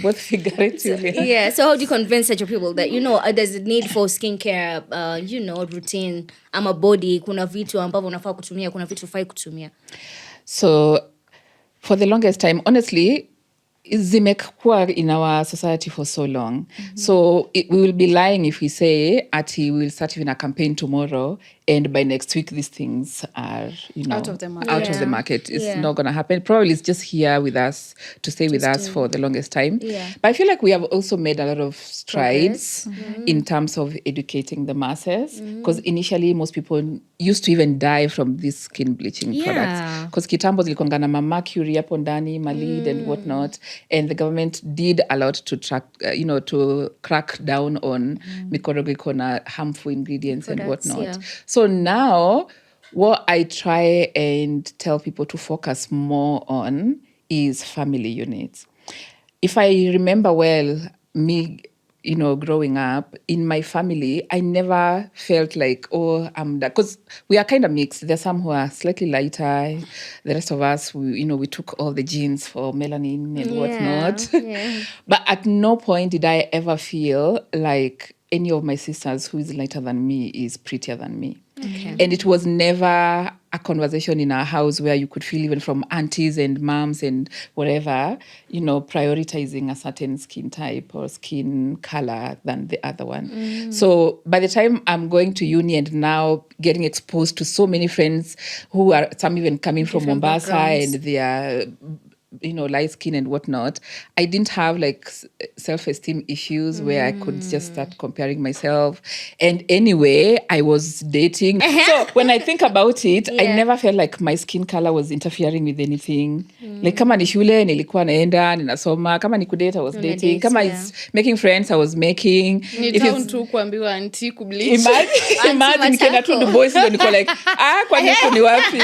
Both figuratively. Yeah, so how do you convince such people that, there's a need for skincare, routine, ama body, kuna vitu ambavyo unafaa kutumia, kuna vitu hufai kutumia? So, for the longest time, honestly, zimekuwa in our society for so long. So we will be lying if we say we will start even a campaign tomorrow and by next week these things are out of the market. Of the market. It's not going to happen. Probably it's just here with us to stay with us for the longest time. But I feel like we have also made a lot of strides in terms of educating the masses, because initially most people used to even die from these skin bleaching products, because kitambo zilikuwa na mercury hapo ndani, lead and whatnot, and the government did a lot to track to crack down on mikorogo iko na harmful ingredients and whatnot. So now what I try and tell people to focus more on is family units. If I remember well, me growing up in my family, I never felt like, oh, I'm that, because we are kind of mixed. There's some who are slightly lighter. The rest of us, we took all the genes for melanin and whatnot. Yeah. But at no point did I ever feel like any of my sisters who is lighter than me is prettier than me. Okay. And it was never a conversation in our house where you could feel, even from aunties and moms and whatever, prioritizing a certain skin type or skin color than the other one. So by the time I'm going to uni and now getting exposed to so many friends who are, some even coming from Different Mombasa, backgrounds. and they are light skin and whatnot, I didn't have like self-esteem issues where I could just start comparing myself. And anyway, I was dating. So when I think about it, I never felt like my skin color was interfering with anything. Like kama ni shule, nilikuwa naenda, ninasoma. Kama ni kudate, I was dating. Kama is making friends, I was making. Ni town tu kuambiwa anti kubleach. Imagine nikienda tu Dubois ndio niko like, kwani huko ni wapi?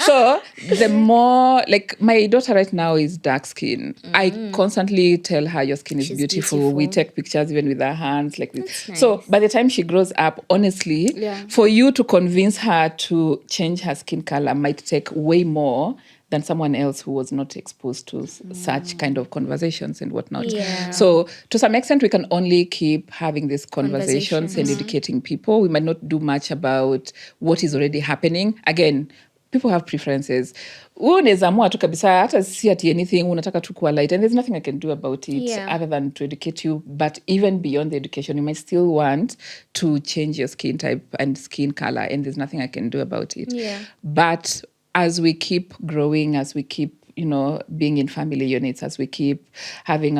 So the more, like my daughter right now is dark skin. I constantly tell her your skin is beautiful. We take pictures even with our hands like this. Nice. So by the time she grows up, honestly, for you to convince her to change her skin color might take way more than someone else who was not exposed to such kind of conversations and whatnot. Yeah. So to some extent, we can only keep having these conversations and educating people. We might not do much about what is already happening. Again, people have preferences. Unaweza amua tu kabisa, hata si ati anything, unataka tu kuwa light, and there's nothing I can do about it other than to educate you. But even beyond the education, you might still want to change your skin type and skin color, and there's nothing I can do about it. Yeah. But as we keep growing, as we keep being in family units, as we keep having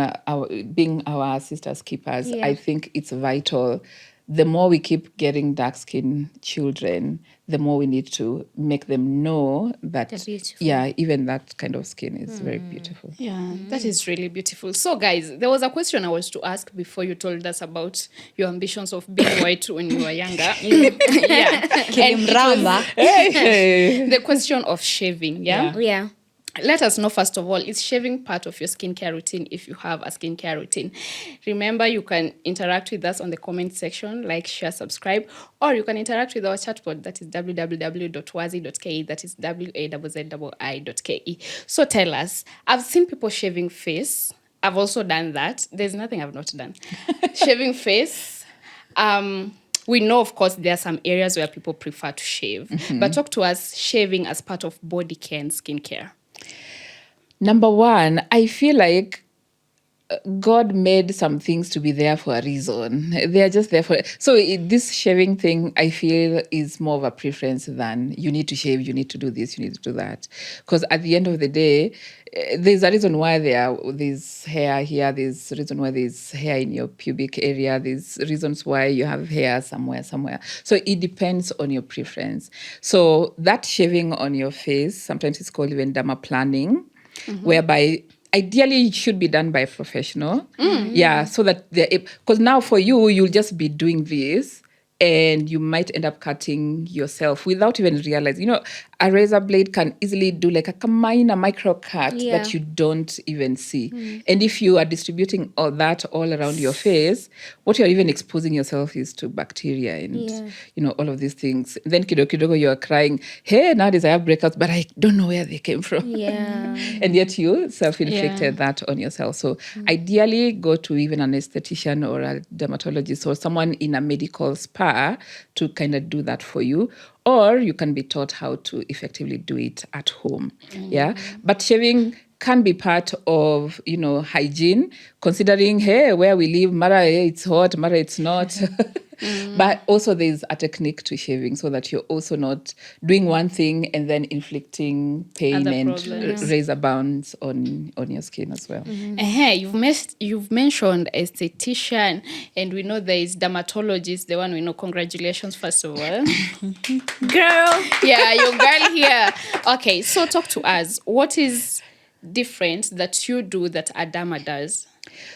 being our sisters' keepers, I think it's vital. The more we keep getting dark-skinned children, the more we need to make them know that, even that kind of skin is very beautiful. Yeah, that is really beautiful. So, guys, there was a question I was to ask before you told us about your ambitions of being white when you were younger. And the question of shaving, Yeah. Let us know, first of all, is shaving part of your skincare routine if you have a skincare routine? Remember, you can interact with us on the comment section, like, share, subscribe, or you can interact with our chatbot, that is www.wazzii.ke, that is wazzii.ke. So tell us, I've seen people shaving face. I've also done that. There's nothing I've not done. Shaving face. We know, of course, there are some areas where people prefer to shave. But talk to us, shaving as part of body care and skincare. Number one, I feel like God made some things to be there for a reason. They are just there for... So this shaving thing, I feel, is more of a preference than you need to shave, you need to do this, you need to do that. Because at the end of the day, there's a reason why there's hair here, there's a reason why there's hair in your pubic area, there's reasons why you have hair somewhere. So it depends on your preference. So that shaving on your face, sometimes it's called even dermaplaning, whereby ideally it should be done by a professional. So that because now for you'll just be doing this and you might end up cutting yourself without even realizing. A razor blade can easily do like a minor micro cut that you don't even see. And if you are distributing all that all around your face, what you're even exposing yourself is to bacteria and, all of these things. Then kidogo you're crying, hey, nowadays I have breakouts, but I don't know where they came from. Yeah. And yet you self-inflicted that on yourself. So ideally go to even an esthetician or a dermatologist or someone in a medical spa to kind of do that for you. Or you can be taught how to effectively do it at home. But shaving can be part of, hygiene, considering, hey, where we live, mara it's hot, mara it's not. But also there's a technique to shaving so that you're also not doing one thing and then inflicting pain Other and problems. razor burns on your skin as well. You've mentioned esthetician, and we know there is dermatologist, the one we know. Congratulations, first of all. Girl. Yeah, your girl here. Okay, so talk to us. What is different that you do that a derma does?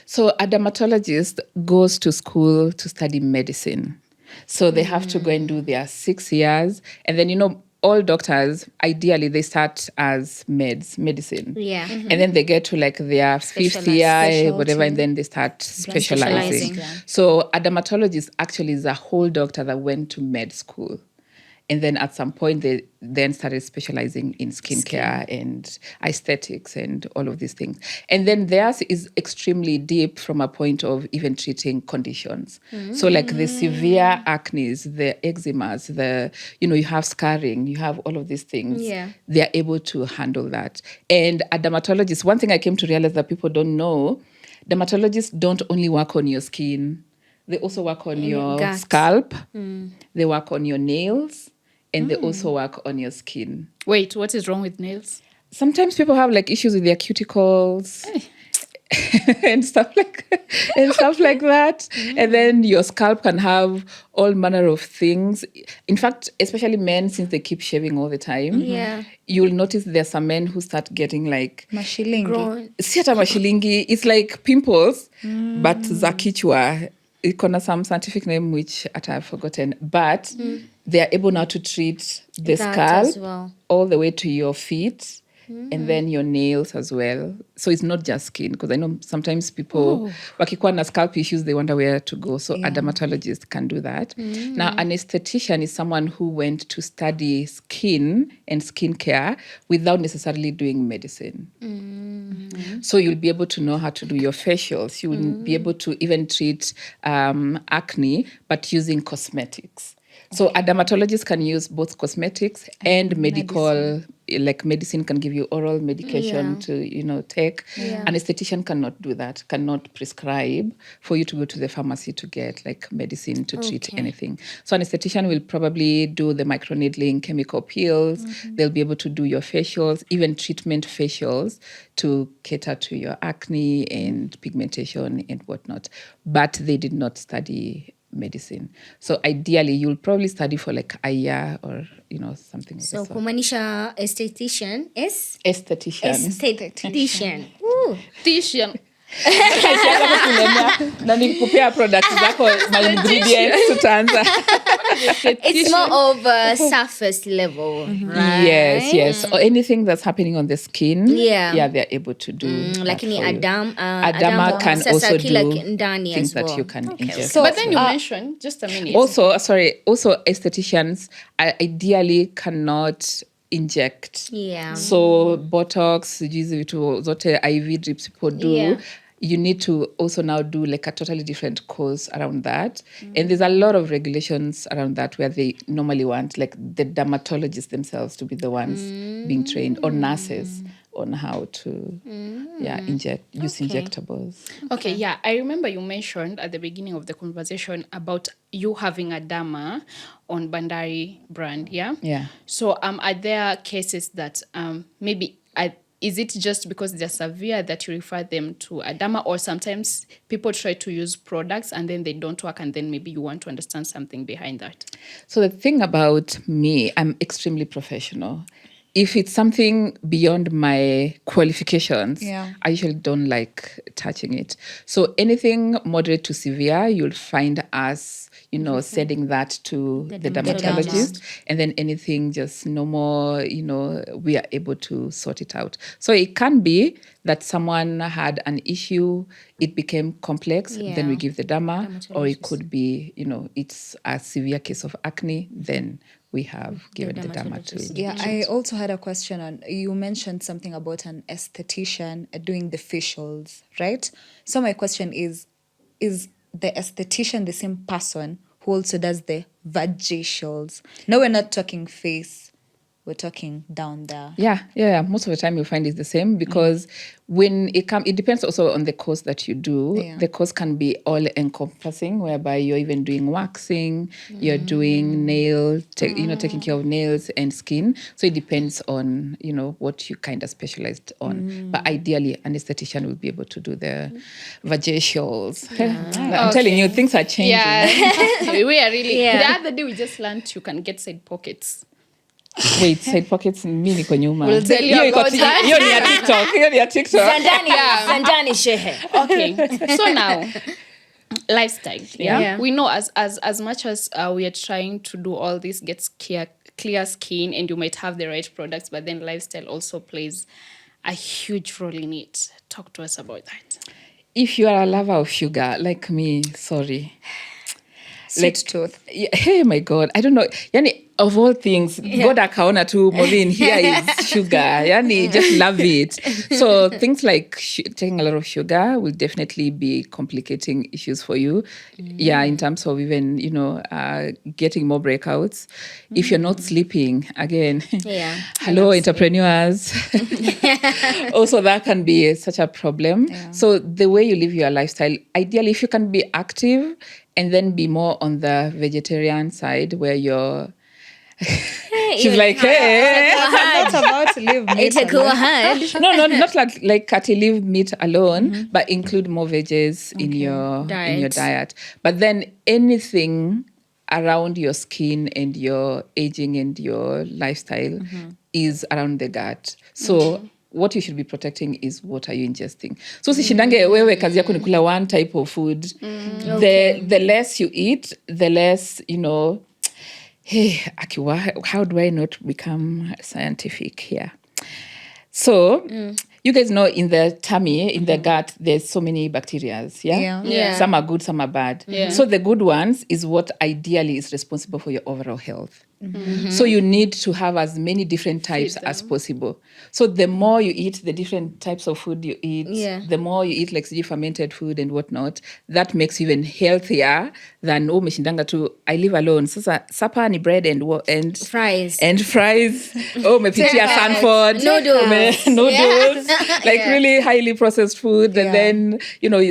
So a dermatologist goes to school to study medicine. So they have to go and do their 6 years. And then, all doctors, ideally, they start as medicine. Yeah. And then they get to like their fifth year, whatever, and then they start specializing. So a dermatologist actually is a whole doctor that went to med school. And then at some point, they then started specializing in skincare and aesthetics and all of these things. And then theirs is extremely deep from a point of even treating conditions. So like the severe acne, the eczemas, you have scarring, you have all of these things. Yeah. They're able to handle that. And a dermatologist, one thing I came to realize that people don't know, dermatologists don't only work on your skin. They also work on your gut. scalp. They work on your nails. And they also work on your skin. Wait, what is wrong with nails? Sometimes people have like issues with their cuticles and stuff like that. And then your scalp can have all manner of things. In fact, especially men, since they keep shaving all the time, you'll notice there's some men who start getting like mashilingi. Si hata mashilingi, it's like pimples, but za kichwa. Iko some scientific name which I've forgotten, but they are able now to treat the scalp all the way to your feet and then your nails as well. So it's not just skin, because I know sometimes people wakikuwa na scalp issues, they wonder where to go. So a dermatologist can do that. Now, an esthetician is someone who went to study skin and skincare without necessarily doing medicine. So you'll be able to know how to do your facials. You will be able to even treat acne, but using cosmetics. So a dermatologist can use both cosmetics and medical, like medicine can give you oral medication to, take. An esthetician cannot do that, cannot prescribe for you to go to the pharmacy to get like medicine to treat anything. So an esthetician will probably do the microneedling, chemical peels. They'll be able to do your facials, even treatment facials to cater to your acne and pigmentation and whatnot. But they did not study medicine. So ideally, you'll probably study for like a year or, something like that. So kumanisha esthetician is? Esthetician. Esthetician. Esthetician. Na nikupea products zako, my ingredients tutaanza. It's more of a surface level, right? Yes. Or anything that's happening on the skin. Yeah, they're able to do. Lakini Adama can also do things that you can ingest. So, but then you mentioned, just a minute. Also estheticians ideally cannot inject. Yeah. So Botox, hizi vitu zote IV drips people do. Yeah. You need to also now do like a totally different course around that. And there's a lot of regulations around that where they normally want like the dermatologists themselves to be the ones being trained, or nurses on how to use injectables. Okay, yeah. I remember you mentioned at the beginning of the conversation about you having a derma on Bandari brand, yeah? Yeah. So are there cases that maybe is it just because they're severe that you refer them to a derma, or sometimes people try to use products and then they don't work and then maybe you want to understand something behind that? So the thing about me, I'm extremely professional. If it's something beyond my qualifications, I usually don't like touching it. So anything moderate to severe, you'll find us, sending that to the dermatologist. And then anything just normal, we are able to sort it out. So it can be that someone had an issue, it became complex, then we give the derma. Or it could be, it's a severe case of acne, then we have given the derma to it. Yeah, I also had a question on, you mentioned something about an esthetician doing the facials, right? So my question is the esthetician the same person who also does the vajacials? No, we're not talking face. We're talking down there. Yeah. Most of the time you'll find it's the same, because when it depends also on the course that you do. Yeah. The course can be all encompassing, whereby you're even doing waxing, you're doing taking care of nails and skin. So it depends on, what you kind of specialized on. But ideally, an esthetician will be able to do the vajacials. I'm telling you, things are changing. Yeah, we are really. The other day we just learned you can get side pockets. Wait, side pockets mi niko nyuma. We'll tell you about that. Hiyo ni ya TikTok. Zandani shehe. Okay. So now, lifestyle. Yeah. We know as much as we are trying to do all this, get clear skin and you might have the right products, but then lifestyle also plays a huge role in it. Talk to us about that. If you are a lover of sugar, like me, sorry. Sweet tooth. Hey, my God. I don't know. Yani, of all things, God akaona tu, Maureen, here is sugar. Yani, just love it. So things like taking a lot of sugar will definitely be complicating issues for you. Yeah, in terms of even, getting more breakouts. If you're not sleeping, again, hello, entrepreneurs. Also, that can be such a problem. Yeah. So the way you live your lifestyle, ideally, if you can be active and then be more on the vegetarian side where you're... She's like, hey, I'm not about to leave meat alone. No, not like Kati, leave meat alone, but include more veggies in your diet. But then anything around your skin and your aging and your lifestyle is around the gut. So what you should be protecting is what are you ingesting. So sishindange wewe kazi yako ni kula one type of food. The less you eat, the less, hey, Akiwa, how do I not become scientific here? So, you guys know in the tummy, in the gut, there's so many bacteria. Yeah? Some are good, some are bad. Yeah. So the good ones is what ideally is responsible for your overall health. So you need to have as many different types as possible. So the more you eat the different types of food you eat, the more you eat like fermented food and whatnot, that makes you even healthier than meshindanga tu I live alone. So supper ni bread and fries. Mepitia Sanford. Noodles. Really highly processed food. And then,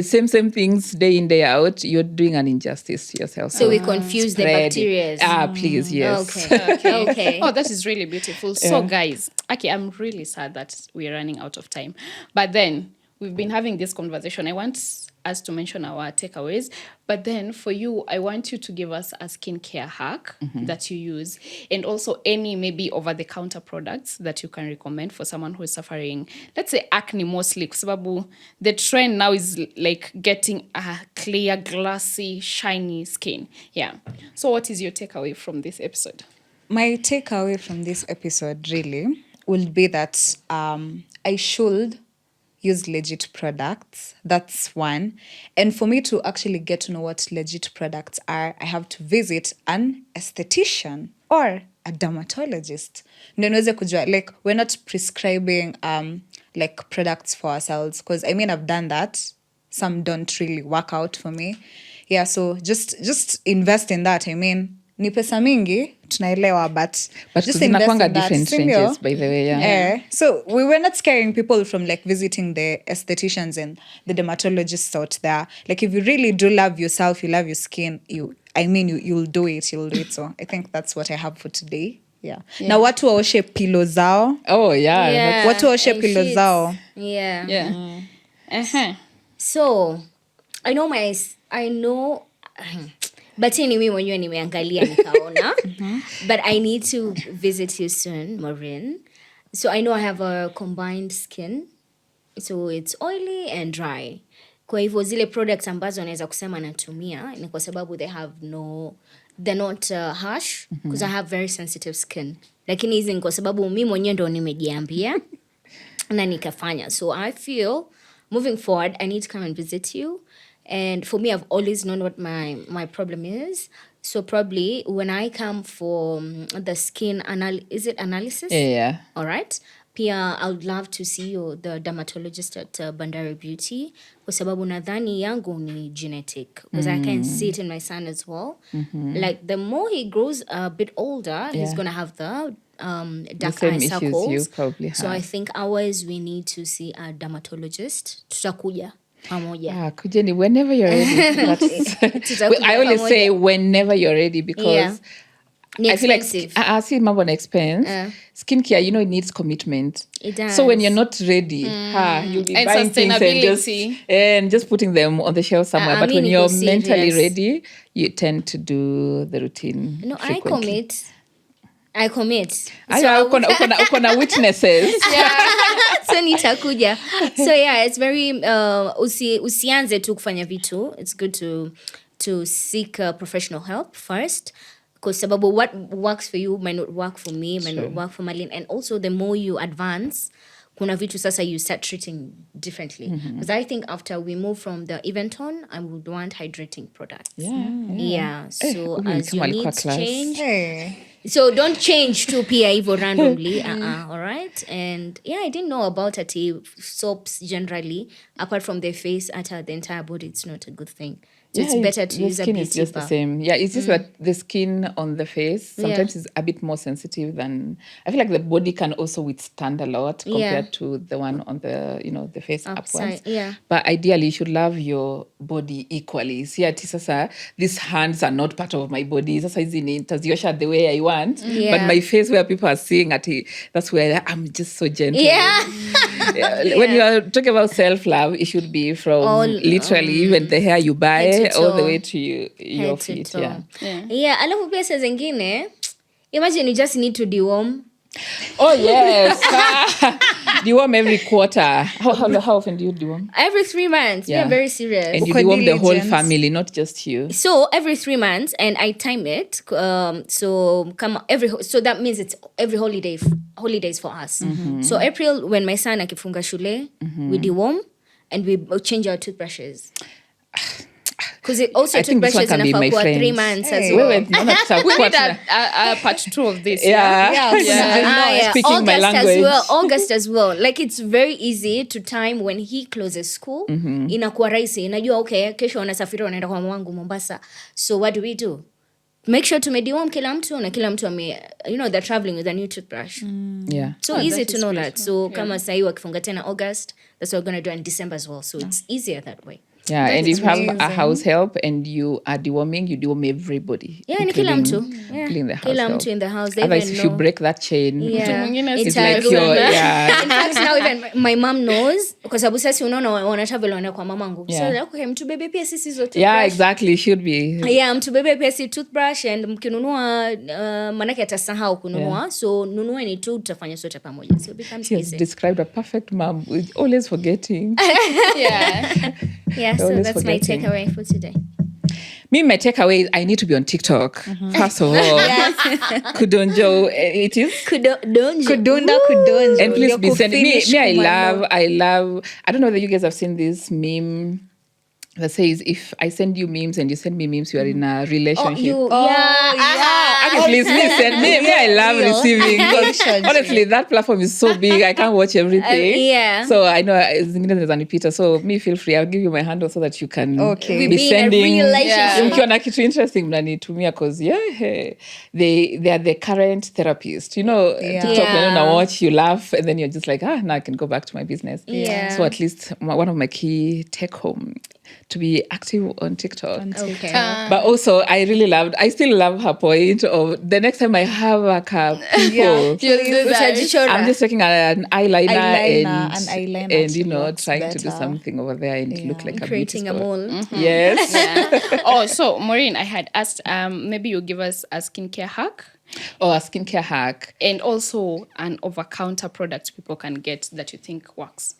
same things day in, day out. You're doing an injustice to yourself. So we confuse the bacteria. Please, yes. Okay. Oh, that is really beautiful. So, guys, I'm really sad that we're running out of time. But then we've been having this conversation. I want us to mention our takeaways. But then for you, I want you to give us a skincare hack that you use, and also any maybe over-the-counter products that you can recommend for someone who is suffering, let's say, acne mostly. Because the trend now is like getting a clear, glassy, shiny skin. Yeah. So what is your takeaway from this episode? My takeaway from this episode really will be that I should use legit products. That's one. And for me to actually get to know what legit products are, I have to visit an esthetician or a dermatologist. Like, we're not prescribing like products for ourselves, because I've done that. Some don't really work out for me. Yeah, so just invest in that. Ni pesa mingi tunaelewa, but just invest in that. Different ranges, by the way. So we were not scaring people from like visiting the estheticians and the dermatologists out there. Like, if you really do love yourself, you love your skin, you'll do it. So I think that's what I have for today. Yeah. Now watu waoshe pillow zao. Oh yeah. Watu waoshe pillow zao. So I know but anyway, mwenyewe nimeangalia nikaona. But I need to visit you soon, Maureen. So I know I have a combined skin. So it's oily and dry. Kwa hivyo zile products ambazo naweza kusema natumia ni kwa sababu they're not harsh, because I have very sensitive skin. Lakini hizi ni kwa sababu mimi mwenyewe ndo nimejiambia na nikafanya. So I feel moving forward I need to come and visit you. And for me, I've always known what my problem is. So probably when I come for the skin analysis? Yeah. All right. Pia, I would love to see the dermatologist at Bandari Beauty. Kwa sababu nadhani yangu ni genetic. Because I can see it in my son as well. Like, the more he grows a bit older, he's going to have the dark eye circles. You probably have. So I think ours, we need to see a dermatologist. Tutakuja. Kujeni whenever you're ready. I always say whenever you're ready, because I feel like I see mambo na expense. Skincare, it needs commitment. It does. So when you're not ready, you'll be buying things and just putting them on the shelf somewhere. But when you're mentally ready, you tend to do the routine. No, frequently. I commit. Uko na witnesses. So nitakuja. So it's very usianze tu kufanya vitu. It's good to seek professional help first, Because what works for you might not work for me, might not work for Marlene. And also, the more you advance, kuna vitu sasa you start treating differently. Because I think after we move from the event tone, I would want hydrating products. Yeah. So as your needs change. So don't change to pia hivyo randomly. All right. And yeah, I didn't know about soaps generally. Apart from the face, the entire body, it's not a good thing. So it's better to use a beauty bar. The skin is just the same. Yeah, it's just that the skin on the face sometimes is a bit more sensitive than... I feel like the body can also withstand a lot compared to the one on the, the face upwards. Yeah. But ideally, you should love your body equally. See, sasa, these hands are not part of my body. Sasa hizi nitaziosha the way I want. But my face, where people are seeing that's where I'm just so gentle. Yeah. When you are talking about self-love, it should be from literally even the hair you buy all the way to your feet. Yeah, alafu pia saa zingine, imagine you just need to deworm. Oh, yes. Deworm every quarter. How often do you deworm? Every 3 months. Yeah. We are very serious. And you deworm the whole family, not just you. So every 3 months, and I time it. So that means it's every holidays for us. So April, when my son akifunga shule, we deworm and we change our toothbrushes. Because it also toothbrushes enough for 3 months as well. We need a part 2 of this. Speaking my language. August as well. Like, it's very easy to time when he closes school. Inakuwa rahisi. Najua, okay, kesho wanasafiri wanaenda kwa mwangu Mombasa. So what do? Make sure to deworm kila mtu na kila mtu they're traveling with a new toothbrush. So easy to know that. So kama sahi wakifunga tena August, that's what we're going to do in December as well. So it's easier that way. Yeah, and if you have a house help and you are deworming, you deworm everybody. Yeah, and kila mtu. Including the house kila help. mtu in the house. They Otherwise, if you break that chain, it's like your... In fact, now even my mom knows, because sababu sasa unaona wanatravel wanaenda kwa mamangu. So like, okay, mtubebe pia sisi hizo toothbrush. Yeah, exactly, should be. Yeah, mtubebe pia sisi toothbrush, and mkinunua manake atasahau kununua. So nunueni tu, tutafanya sote pamoja. So it becomes easy. She has described a perfect mom with always forgetting. Yeah, so that's my takeaway for today. My takeaway, I need to be on TikTok. First of all, Kudonjo, it is Kudonjo. And please be sending me. I love. I don't know whether you guys have seen this meme that says, if I send you memes and you send me memes, you are in a relationship. Okay, please send me. I love receiving. Honestly, that platform is so big. I can't watch everything. So I know Zingine is Anipita. So feel free. I'll give you my handle so that you can be sending. Ukiona kitu interesting mnanitumia, because they are the current therapist. TikTok, when I watch, you laugh, and then you're just like, now I can go back to my business. So at least one of my key take home, to be active on TikTok. But also, I still love her point of the next time I have a pimple, I'm just taking an eyeliner and trying to do something over there and look like a creating a mole. Yes. So Maureen, I had asked, maybe you give us a skincare hack. Or a skincare hack. And also an over-counter product people can get that you think works.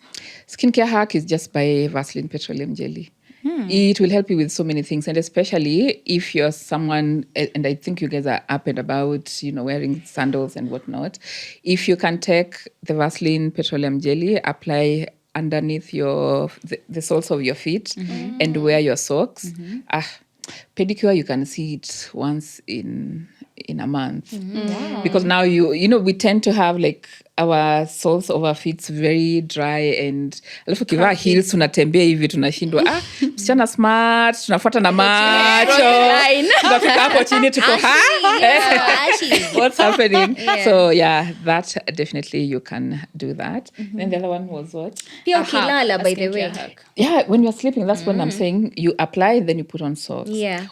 Skincare hack is just buy Vaseline petroleum jelly. It will help you with so many things, and especially if you're someone, and I think you guys are up and about, wearing sandals and whatnot. If you can take the Vaseline petroleum jelly, apply underneath the soles of your feet, and wear your socks. Pedicure, you can see it once in a month. Because now we tend to have like our soles of our feet very dry, and alafu kivaa heels tunatembea hivi tunashindwa msichana smart, tunafuata na macho, tunafika hapo chini tuko what's happening? So that definitely you can do that. Then the other one was what? Pia ukilala, by the way. When you're sleeping, that's when I'm saying you apply, then you put on socks.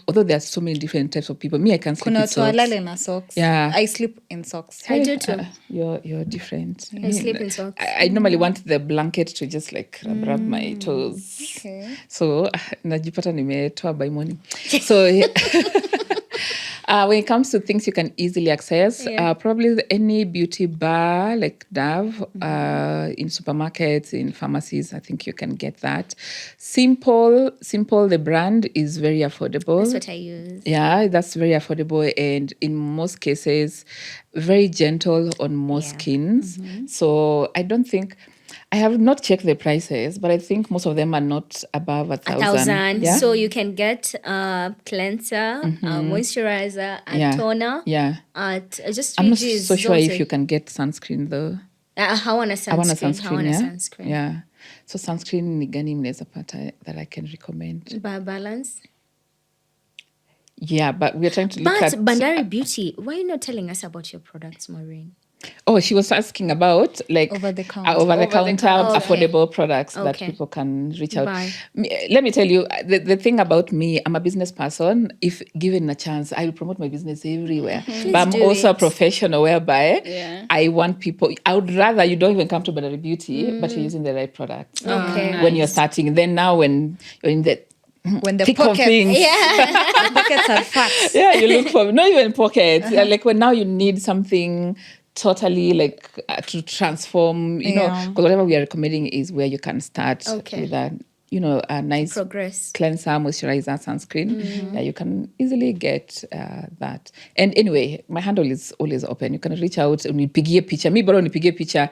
Although there are so many different types of people. Me, I can't sleep in socks. I sleep in socks. I do too. You're different. I sleep in socks. I normally want the blanket to just like rub my toes. So najipata nimetoa by morning. So When it comes to things you can easily access, probably any beauty bar like Dove in supermarkets, in pharmacies, I think you can get that. Simple, the brand is very affordable. That's what I use. Yeah, that's very affordable, and in most cases, very gentle on most skins. So I don't think, I have not checked the prices, but I think most of them are not above 1,000. Yeah? So you can get a cleanser, a moisturizer, a toner. Yeah. At just I'm not so sure if you can get sunscreen though. I want a sunscreen. Yeah. So sunscreen ni gani mnaweza pata that I can recommend? Balance. Yeah, but we're trying to look at... Bandari Beauty, why are you not telling us about your products, Maureen? Oh, she was asking about like over-the-counter affordable products that people can reach out. Let me tell you, the thing about me, I'm a business person. If given a chance, I will promote my business everywhere. But I'm also a professional whereby I want people, I would rather you don't even come to Bandari Beauty, but you're using the right products. Okay. When you're starting. Then now when you're in the pockets, the pockets are fat. Yeah, you look for, not even pockets. Like when now you need something totally like to transform, you know, because whatever we are recommending is where you can start with a, you know, a nice cleanser, moisturizer, sunscreen. Yeah, you can easily get that. And anyway, my handle is always open. You can reach out, unipigie picha. Mi bora unipigie picha.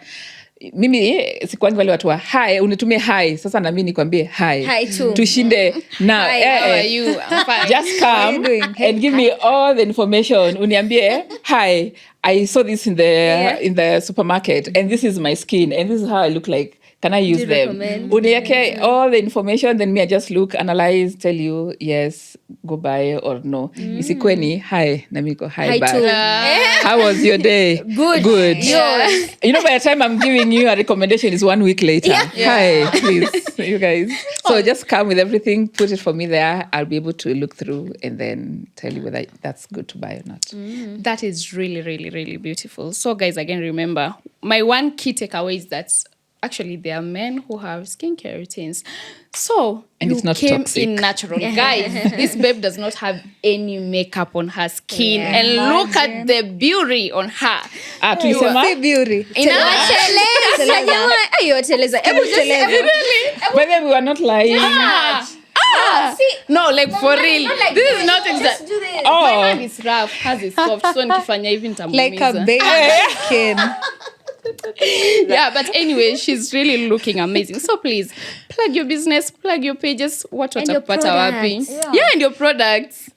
Mimi sikwangi wale watu wa hi, unitumie hi. Sasa na mimi nikwambie hi. Hi too. Tushinde na how are you? I'm fine. just come and give me all the information. Uniambie hi, I saw this in the supermarket and this is my skin and this is how I look like. Can I use them? Unieke all the information, then me I just look, analyze, tell you yes, go buy or no. Isikweni hi, na mimi go hi back. How was your day? Good. Yes. You know, by the time I'm giving you a recommendation is 1 week later. Hi, please, you guys. So just come with everything, put it for me there. I'll be able to look through and then tell you whether that's good to buy or not. That is really, really, really beautiful. So guys, again, remember, my one key takeaway is that actually there are men who have skincare routines. So and it's not came toxic. In natural. Guys, this babe does not have any makeup on her skin. And look at the beauty on her. Tulisema beauty. But then we are not lying. No, like for real. Like this is not exact. My hand is rough, hers is soft. So nikifanya hivi nitamumiza. Like a baby skin. Yeah, but anyway, she's really looking amazing. So please, plug your business, plug your pages, watakupata wapi. Yeah, and your products.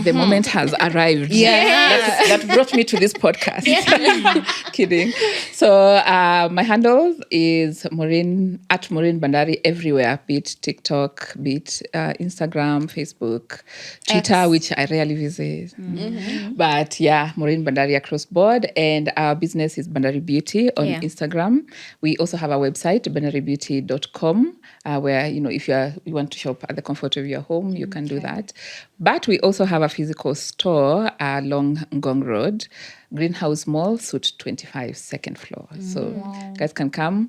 The moment has arrived. That brought me to this podcast. Kidding. So my handle is Maureen Bandari everywhere. Be it TikTok, be it Instagram, Facebook, Twitter, which I rarely visit. But yeah, Maureen Bandari across board. And our business is Bandari Beauty on Instagram. We also have a website, bandaribeauty.com, where, you know, if you want to shop at the comfort of your home, you can do that. But we also have a physical store along Ngong Road, Greenhouse Mall, Suite 25, second floor. So guys can come.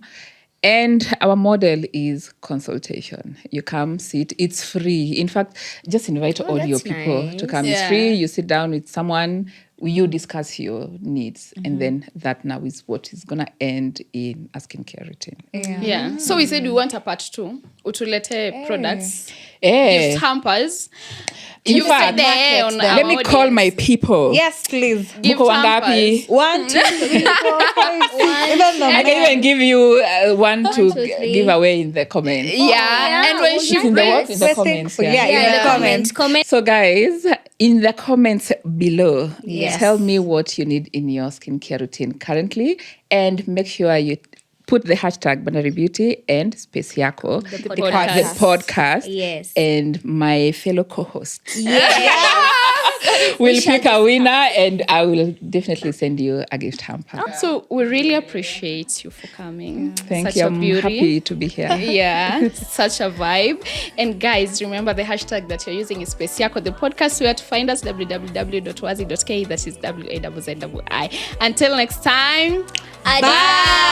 And our model is consultation. You come, sit. It's free. In fact, just invite all your people to come. It's free. You sit down with someone. You discuss your needs. And then that now is what is going to end in a skincare routine. So we said we want a part 2. Utulete products. Gift hampers. In fact, let me call my people. Yes, please. Gift hampers. 1, 2, 3, 4, 5, 6. I can even give you one to give away in the comments. And when she's in the comments. In the comments. So guys, in the comments below, tell me what you need in your skincare routine currently, and make sure you put the hashtag Bandari Beauty and Space Yako, the podcast, and my fellow co-hosts. We'll pick a winner, and I will definitely send you a gift hamper. So we really appreciate you for coming. Thank you. I'm happy to be here. It's such a vibe. And guys, remember the hashtag that you're using is Space Yako, the podcast. Where to find us, www.wazzii.ke. That is WAZZI. Until next time, bye.